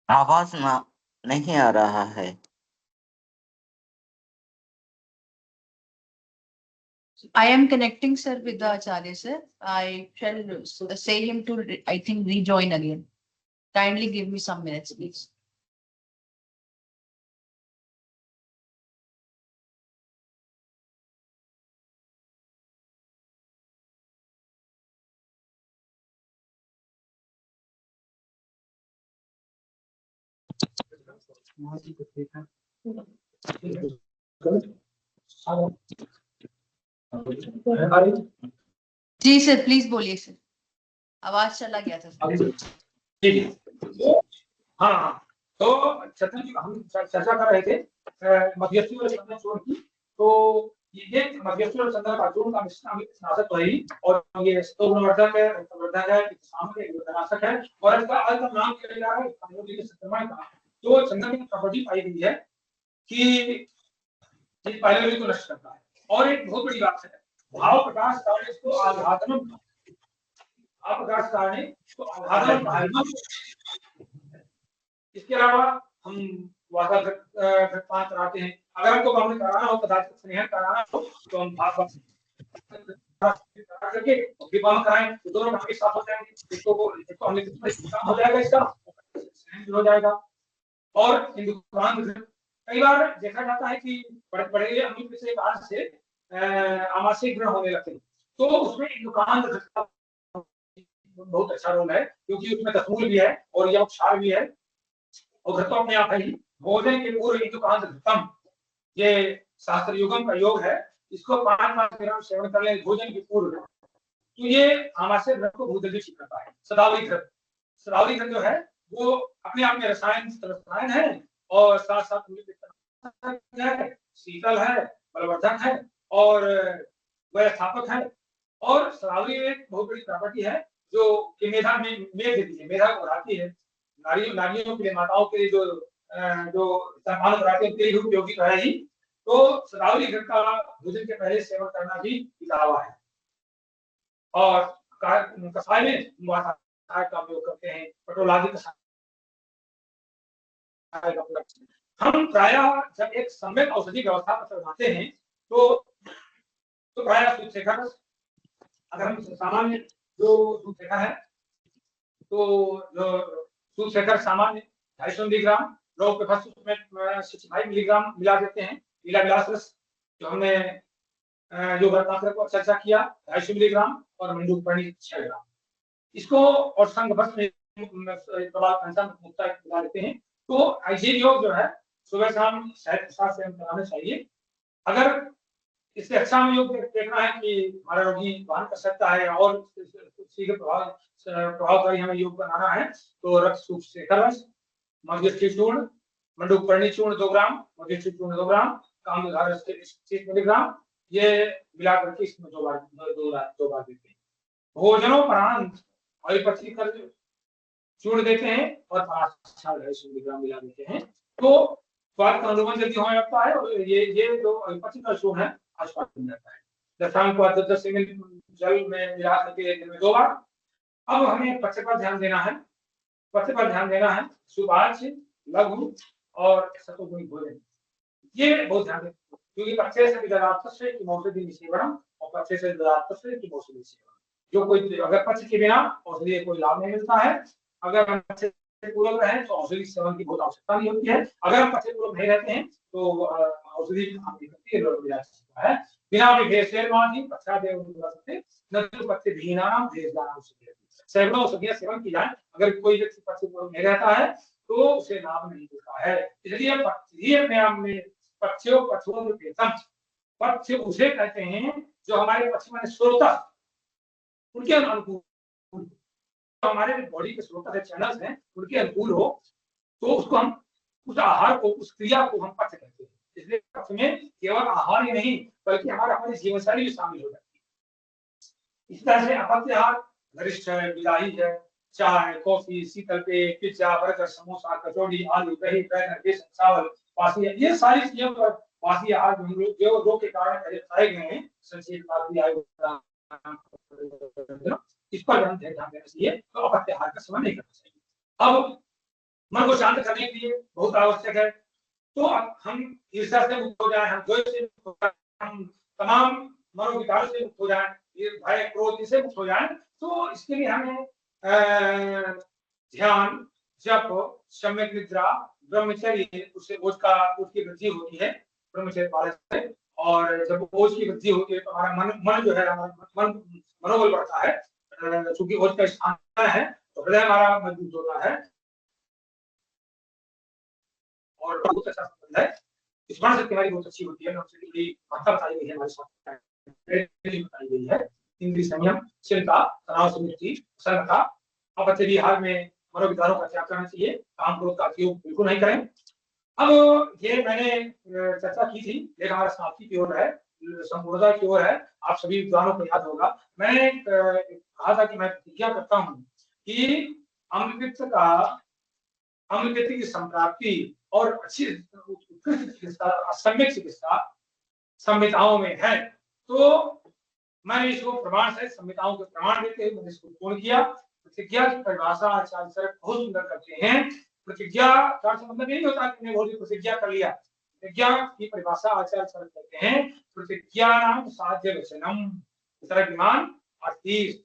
आवाज नहीं आ रहा है। I am connecting sir with the Acharya sir. I shall say him to, I think, rejoin again. Kindly give me some minutes, please. जी सर, प्लीज बोलिए सर, आवाज चला गया था सर। जी हाँ हाँ, तो छतन जी हम चर्चा कर रहे थे मध्यस्थी और चंद्रचूड़ की। तो ये मध्यस्थी और चंद्रचूड़ का मिश्रण नाशक तो है ही, और ये स्तोगुणवर्धक है, रक्तवर्धक है, सामक है, विघटनाशक है, और इसका अलग नाम किया जा रहा है कांगोली के संक्रमण का। तो चंदन की प्रॉपर्टी पाई गई है कि ये पाइलोरी को नष्ट करता है। और एक बहुत बड़ी बात है, भाव प्रकाश कारण इसको आघातनम, भाव प्रकाश कारण इसको आघातनम। इसके अलावा हम वादा घटपात कराते हैं। अगर हमको बाउंड कराना हो, पदार्थ स्नेहन कराना हो, तो हम भाग करके विवाह कराएं, तो दोनों भाग एक साथ हो जाएंगे। इसको हमने काम हो जाएगा, इसका स्नेहन हो जाएगा। और हिंदुस्तान कई बार देखा जाता है कि बड़े बड़े अमीर से कारण से आमाशय ग्रहण होने लगते हैं, तो उसमें हिंदुस्तान बहुत अच्छा रोल है, क्योंकि उसमें तस्मूल भी है और यह क्षार भी है, और घृत अपने आप है ही। भोजन के पूर्व इंदुकांत घृतम, ये शास्त्र युगम का योग है, इसको 5 ग्राम सेवन कर ले भोजन के पूर्व, तो ये आमाशय घृत को बहुत जल्दी ठीक करता है। सदावरी घृत, सदावरी घृत जो है वो अपने आप में रसायन है, और साथ साथ शीतल है, बलवर्धक है, और व्यवस्थापक है। और सदावरी एक बहुत बड़ी प्रॉपर्टी है जो कि मेधा में मेघ देती है, मेधा को बढ़ाती है। नारियों के लिए, माताओं के लिए जो सम्मान बढ़ाते हैं, उनके लिए उपयोगी तो है ही। तो सदावरी घृत का भोजन के पहले सेवन करना भी हितावह है। और कषाय में का उपयोग करते हैं, पटोलादि कषाय। हम प्रायः जब एक सम्यक औषधि व्यवस्था पर बनाते हैं तो प्रायः सूत्रशेखर, अगर हम सामान्य जो सूत्रशेखर है, तो जो सूत्रशेखर सामान्य 250 मिलीग्राम, लोग में 65 मिलीग्राम मिला देते हैं। लीला विलास रस जो हमने जो वर्तमान को चर्चा किया 250 मिलीग्राम, और मंडूक पर्णी 6 ग्राम। इसको और संघ भस्म मिला देते हैं। तो ऐसे योग जो है सुबह शाम साथ सेवन कराना चाहिए। अगर इससे अच्छा हमें योग देखना है कि हमारा रोगी वहन कर सकता है और शीघ्र प्रभावकारी हमें योग बनाना है, तो रक्त सूत्रशेखर रस, मध्यस्थी चूर्ण, मंडूक पर्णी चूर्ण 2 ग्राम, मध्यस्थी चूर्ण 2 ग्राम, कामधार रस 30 मिलीग्राम, ये मिलाकर के इसमें 2 बार देते हैं। भोजनोपरांत अभिपथी कर चूर्ण देते हैं और 250 मिलीग्राम मिला देते हैं, तो स्वाद का अनुमान जल्दी होने लगता है। और ये जो अभिपथी का चूर्ण है आसपास बन जाता है। दशांग को 10 ml जल में मिला करके दिन में 2 बार। अब हमें पथ्य पर ध्यान देना है, पथ्य पर ध्यान देना है। सुभाष, लघु और सतुगुणी भोजन, ये बहुत ध्यान दें, क्योंकि पथ्य से विदरात्स्य की औषधि निषेवनम और पथ्य से विदरात्स्य की औषधि निषेवनम। जो कोई अगर पथ्य के बिना औषधि कोई लाभ नहीं मिलता है, अगर पथ्य पूरक रहे तो औषधि सेवन की बहुत आवश्यकता नहीं होती है। अगर हम पथ्य पूरक नहीं रहते हैं तो औषधि है। बिना विभेषेर्माधि पथ्यादेव न तो पथ्य भीनानाम भेषदानाम सैकड़ों औषधियां सेवन की जाए, अगर कोई व्यक्ति पथ्य पूरक नहीं रहता है तो उसे लाभ नहीं मिलता है। इसलिए पथ्य अपने आप में पथ्य उसे कहते हैं जो हमारे पथ्य में श्रोता उनके अनुकूल, हमारे बॉडी के स्रोत है, चैनल्स हैं, उनके अनुकूल हो, तो उसको हम उस आहार को, उस क्रिया को हम पथ्य कहते हैं। इसलिए पथ्य में केवल आहार ही नहीं बल्कि हमारी जीवनशैली भी शामिल हो जाती है। इस तरह से अपत्य आहार गरिष्ठ है, विदाई है, चाय, कॉफी, शीतल पेय, पिज्जा, बर्गर, समोसा, कचौड़ी, आलू, दही, बैगन, बेसन, चावल, बासी, ये सारी चीजों पर बासी आहार जो रोग के कारण खाए गए हैं, संक्षेप इस पर ध्यान देना चाहिए। तो अपत्य आहार का सेवन नहीं करना चाहिए। अब मन को शांत करने के लिए बहुत आवश्यक है, तो हम ईर्ष्या से मुक्त हो जाए, हम द्वेष से मुक्त हो जाए, हम तमाम मनोविकार से मुक्त हो जाए, भय क्रोध से मुक्त हो जाए, तो इसके लिए हमें ध्यान, जप, सम्यक निद्रा, ब्रह्मचर्य, उससे उसकी वृद्धि होती है ब्रह्मचर्य पालन से। और जब ओज की वृद्धि होती है तो हमारा मन जो है, हमारा मनोबल बढ़ता है, क्योंकि ओज का स्थान है तो हृदय हमारा मजबूत होता है और बहुत अच्छा संबंध है। स्मरण शक्ति हमारी बहुत अच्छी होती है, हमसे जुड़ी भाषा बताई गई है, हमारे साथ बताई गई है। इंद्रिय संयम, चिंता, तनाव से मुक्ति, प्रसन्नता। अब बच्चे बिहार में मनोविकारों का त्याग करना चाहिए, काम क्रोध का उपयोग बिल्कुल नहीं करें। अब ये मैंने चर्चा की थी, लेकिन हमारा समाप्ति की ओर है, संपूर्णता की ओर है। आप सभी विद्वानों को याद होगा, मैंने कहा था कि मैं प्रतिज्ञा करता हूँ कि अम्लपित्त की संप्राप्ति और अच्छी उत्कृष्ट चिकित्सा, सम्यक चिकित्सा संहिताओं में है। तो मैंने इसको प्रमाण से संहिताओं के प्रमाण देते हुए मैंने इसको पूर्ण किया। प्रतिज्ञा की परिभाषा आचार्य सर बहुत सुंदर करते हैं। प्रतिज्ञा का मतलब नहीं होता कि बहुत प्रतिज्ञा कर लिया। प्रतिज्ञा की परिभाषा आचार्य सर कहते हैं, प्रतिज्ञा नाम साध्य वचनम सर्वज्ञान अर्थीस।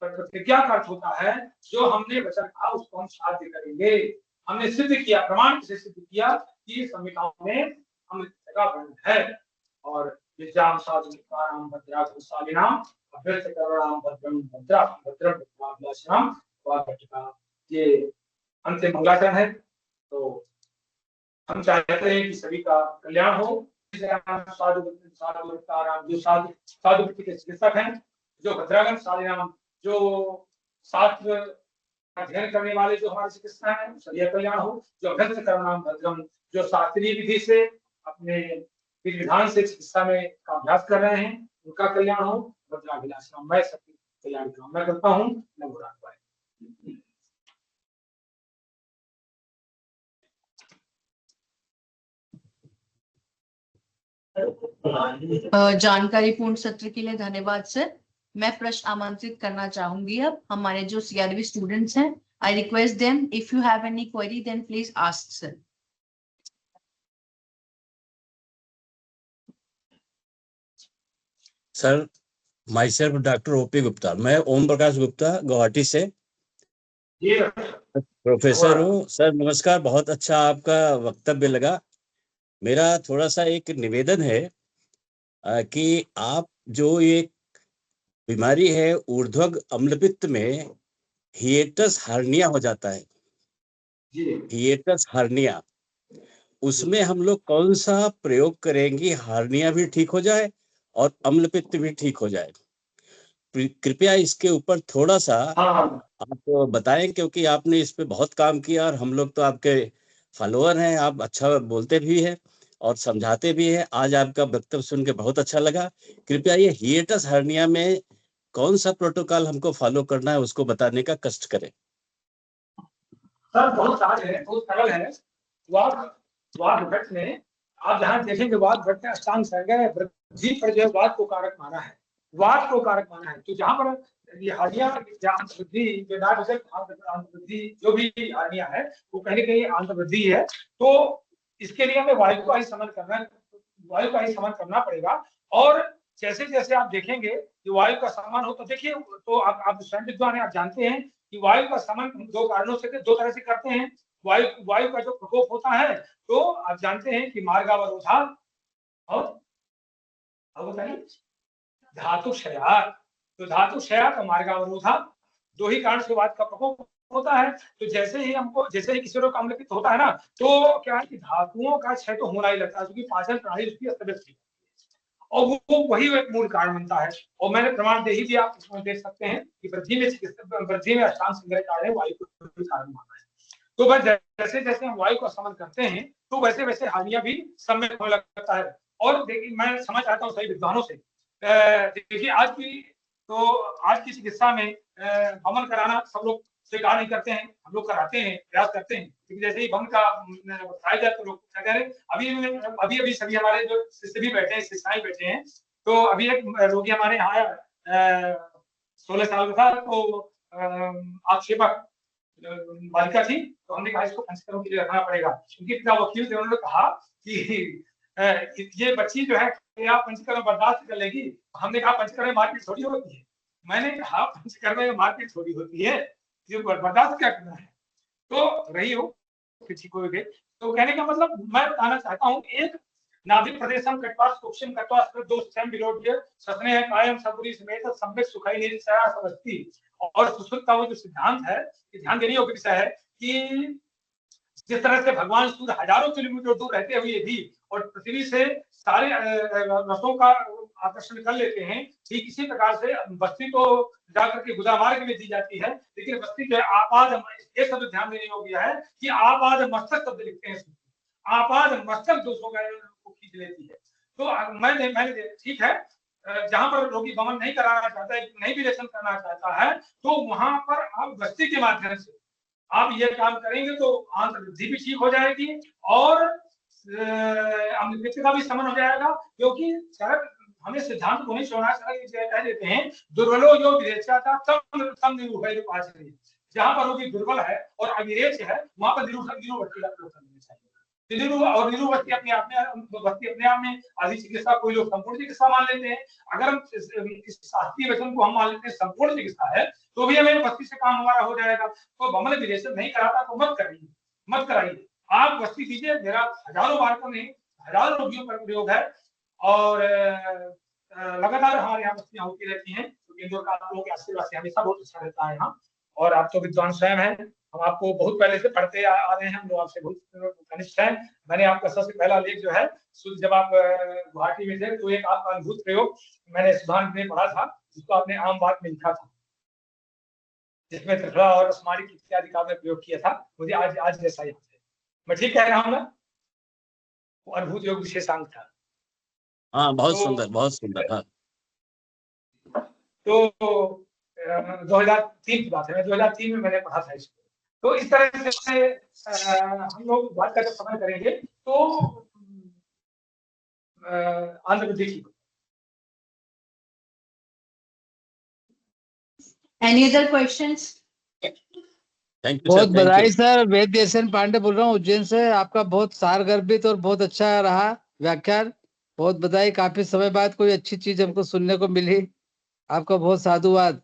प्रतिज्ञा का अर्थ होता है जो हमने वचन कहा उसको हम साध्य करेंगे। हमने सिद्ध किया, प्रमाण से सिद्ध किया कि संहिताओं में अमृत का वर्णन है। और विद्याम साधुकाराम भद्राशालिनाम अभ्यर्थकराम भद्रम भद्रा भद्रम भद्राभिलाषाम वागटका। ये अंतिम मंगलाचरण है। तो हम चाहते हैं कि सभी का कल्याण हो। साधुकाराम जो साधु वृत्ति के चिकित्सक हैं, जो भद्रागण शालिनाम जो शास्त्र अध्ययन करने वाले जो हमारे चिकित्सा हैं, सभी का कल्याण हो। जो अभ्यर्थकराम भद्रम जो शास्त्रीय विधि से अपने विधान से चिकित्सा में का अभ्यास कर रहे हैं, उनका कल्याण हो। भद्राभिलाषा मैं सबके कल्याण की कामना करता हूँ। नमो नारायण। जानकारीपूर्ण सत्र के लिए धन्यवाद सर। मैं प्रश्न आमंत्रित करना चाहूंगी अब हमारे जो CRB स्टूडेंट्स हैं। I request them if you have any query then please ask sir. Sir myself doctor OP Gupta, मैं ओम प्रकाश गुप्ता गुवाहाटी से प्रोफेसर हूँ। सर नमस्कार, बहुत अच्छा आपका वक्तव्य लगा। मेरा थोड़ा सा एक निवेदन है कि आप जो ये बीमारी है ऊर्ध्वग अम्लपित्त में हिएटस हार्निया हो जाता है, हिएटस हार्निया, उसमें हम लोग कौन सा प्रयोग करेंगे हार्निया भी ठीक हो जाए और अम्लपित्त भी ठीक हो जाए? कृपया इसके ऊपर थोड़ा सा आप बताएं, क्योंकि आपने इस पे बहुत काम किया और हम लोग तो आपके फॉलोअर हैं। आप अच्छा बोलते भी हैं और समझाते भी हैं। आज आपका वक्तव्य सुन के बहुत अच्छा लगा। कृपया ये हिएटस हार्निया में कौन सा प्रोटोकॉल हमको फॉलो करना है उसको बताने का कष्ट करें। सर बहुत सहज है, बहुत सरल है। वाद भट्ट ने आप जहाँ देखेंगे वाद भट्ट ने अष्टांग संज्ञा वृद्धि पर जो है वाद को कारक माना है, वाद को कारक माना है। तो जहाँ पर ये हार्निया वृद्धि जो भी हार्निया है वो कहीं ना कहीं आंत वृद्धि है। तो इसके लिए हमें वायु का ही समन करना पड़ेगा। और जैसे जैसे आप देखेंगे कि वायु का समन हो, तो देखिए तो आप स्वयं विद्वान हैं, आप जानते हैं कि वायु का समन दो कारणों से, दो तरह से करते हैं। वायु का जो प्रकोप होता है तो आप जानते हैं कि मार्गावरोधा और धातु क्षया। तो धातु क्षया और मार्गावरोधा दो ही कारण से वायु का प्रकोप होता है। तो जैसे ही किसी रोग का अम्लपित्त होता है ना, तो क्या है कि धातुओं का क्षय तो होना ही लगता है, क्योंकि पाचन प्रणाली उसकी अस्त व्यस्त और वो वही एक मूल कारण बनता है। और मैंने प्रमाण दे ही दिया, आप इसमें देख सकते हैं कि वृद्धि में अष्टांग संग्रह कारण वायु को कारण माना है। तो बस जैसे जैसे हम वायु का समन करते हैं तो वैसे वैसे हानियां भी सम्यक होने लगता है। और देखिए मैं समझ आता हूँ सही विद्वानों से, देखिए आज की चिकित्सा में भ्रमण कराना सब लोग स्वीकार नहीं करते हैं, हम लोग कराते हैं, प्रयास करते हैं। क्योंकि जैसे ही भ्रमण का बताया जाए तो लोग कहते हैं अभी सभी हमारे जो शिष्य भी बैठे हैं, शिष्याएं बैठे हैं। तो अभी एक रोगी हमारे यहाँ आया, 16 साल का था, तो आक्षेपक बालिका थी। तो हमने कहा इसको पंचकर्म के लिए रखना पड़ेगा। उनके पिता वकील थे, उन्होंने कहा कि ये बच्ची जो है आप पंचकर्म बर्दाश्त कर लेगी। हमने कहा पंचकर्म में मारपीट थोड़ी होती है। मैंने कहा पंचकर्म में मारपीट थोड़ी होती है, ये बर्दाश्त क्या करना है। तो रही हो किसी को भी। तो कहने का मतलब मैं बताना चाहता हूँ, एक नाभिक प्रदेशम कटवा सूक्ष्म कटवा दो स्वयं विरोध्य सपने है कायम सबूरी समेत सम्यक सुखाई निरसया समस्ती। और सुश्रुत का वो जो सिद्धांत है, ध्यान देने योग्य विषय है कि जिस तरह से भगवान सूर्य हजारों किलोमीटर दूर रहते हुए भी और पृथ्वी से सारे रसों का आकर्षण कर लेते हैं, ठीक इसी प्रकार से बस्ती तो जाकर के गुदा मार्ग में दी जाती है, लेकिन बस्ती जो है आपाद, ये शब्द ध्यान देने योग्य है कि आपाद मस्तक शब्द लिखते हैं, आपाद मस्तक दोषों को खींच लेती है। तो मैंने ठीक है, जहां पर रोगी गमन नहीं कराना चाहता है, नहीं विलेशन करना चाहता है, तो वहां पर आप बस्ती के माध्यम से आप ये काम करेंगे तो आंत वृद्धि भी ठीक हो जाएगी और अम्लपित्त का भी शमन हो जाएगा, क्योंकि शरद हमें सिद्धांत को नहीं छोड़ना चाहिए। कह देते हैं दुर्बलो जो विरेचता तम निरूपय पाचन, जहां पर रोगी दुर्बल है और अविरेच है वहां पर निरूपण का प्रयोग करना चाहिए। और निरूपति अपने आप में आदि चिकित्सा कोई लोग संपूर्ण चिकित्सा मान लेते हैं। अगर हम इस शास्त्रीय वचन को हम मान लेते हैं संपूर्ण चिकित्सा है, तो भी हमें बस्ती से काम हमारा हो जाएगा। तो बमल विरेचन नहीं कराता तो मत कराइए, आप बस्ती दीजिए। मेरा हजारों बार का नहीं, हजारों रोगियों पर प्रयोग है और लगातार हमारे यहाँ बस्तियां होती रहती हैं, क्योंकि इंदौर का आप लोगों के आशीर्वाद से हमेशा बहुत अच्छा रहता है यहाँ। और आप तो विद्वान स्वयं हैं, हम आपको बहुत पहले से पढ़ते आ रहे हैं, हम लोग आपसे बहुत घनिष्ठ हैं। मैंने आपका सबसे पहला लेख जो है जब आप गुवाहाटी में थे, तो एक आपका अद्भुत प्रयोग मैंने सुधान में पढ़ा था, जिसको आपने आम बात में लिखा था, जिसमें त्रिफला और स्मारिक इत्यादि का प्रयोग किया था। मुझे आज जैसा याद है, मैं ठीक कह रहा हूँ ना? वो अद्भुत योग विशेषांक था। हाँ, बहुत सुंदर, बहुत सुंदर। हाँ, तो 2003 की बात है, 2003 में मैंने पढ़ा था इसको। तो इस तरह से हम लोग बात करके समझ करेंगे तो आंध्र प्रदेश की। Any other questions? Thank you बहुत सर, थैंक बधाई यू। सर। वेद देसन पांडे बोल रहा हूँ उज्जैन से। आपका बहुत सारगर्भित और बहुत अच्छा रहा व्याख्यान। बहुत बधाई, काफी समय बाद कोई अच्छी चीज हमको सुनने को मिली। आपका बहुत साधुवाद।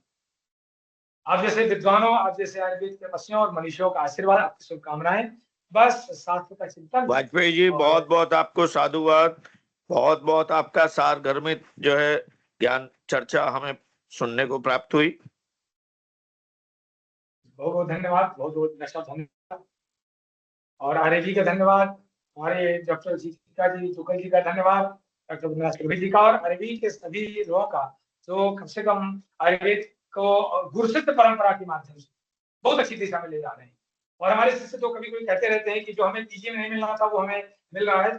आप जैसे विद्वानों, आप जैसे आयुर्वेद के मसीहों और मनीषियों का आशीर्वाद, आपकी शुभकामनाएं। बस शास्त्र का चिंतन। वाजपेयी जी, बहुत बहुत आपको साधुवाद, बहुत बहुत आपका सारगर्भित जो है ज्ञान चर्चा हमें सुनने को प्राप्त हुई। बहुत बहुत धन्यवाद, बहुत बहुत धन्यवाद। और आर्य जी का धन्यवाद, हमारे डॉक्टर जी तुकल जी का धन्यवाद, डॉक्टर जी का, और आयुर्वेद के सभी लोगों का जो कम से कम आयुर्वेद को गुरुसिद्ध परंपरा के माध्यम से बहुत अच्छी दिशा में ले जा रहे हैं। और हमारे शिष्य तो कभी कभी कहते रहते हैं कि जो हमें पीजी में नहीं मिल रहा था वो हमें मिल रहा है।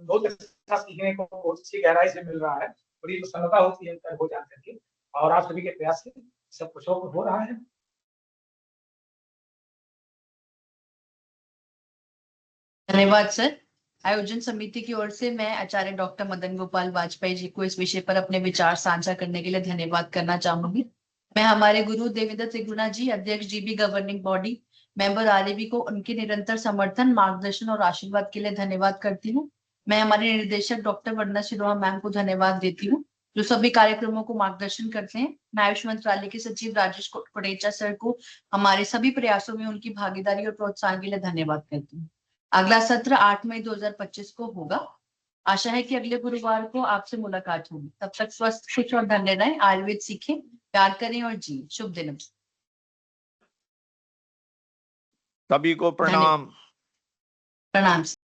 बहुत अच्छा सीखने को बहुत अच्छी गहराई से मिल रहा है, बड़ी प्रसन्नता होती है हो जान करके। और आप सभी के प्रयास से सब कुछ हो रहा है। धन्यवाद सर। आयोजन समिति की ओर से मैं आचार्य डॉक्टर मदन गोपाल वाजपेयी जी को इस विषय पर अपने विचार साझा करने के लिए धन्यवाद करना चाहूंगी। मैं हमारे गुरु देवेंद्र त्रिगुणा जी, अध्यक्ष GB governing body, member RAB को उनके निरंतर समर्थन, मार्गदर्शन और आशीर्वाद के लिए धन्यवाद करती हूँ। मैं हमारे निर्देशक डॉक्टर वंदना सिरोहा मैम को धन्यवाद देती हूँ, जो सभी कार्यक्रमों को मार्गदर्शन करते हैं। मैं आयुष मंत्रालय के सचिव राजेश कोटेचा सर को हमारे सभी प्रयासों में उनकी भागीदारी और प्रोत्साहन के लिए धन्यवाद करती हूँ। अगला सत्र 8 मई 2025 को होगा। आशा है कि अगले गुरुवार को आपसे मुलाकात होगी। तब तक स्वस्थ, खुश और धन्य रहें। आयुर्वेद सीखें, प्यार करें और जिए। शुभ दिन। सभी को प्रणाम। प्रणाम।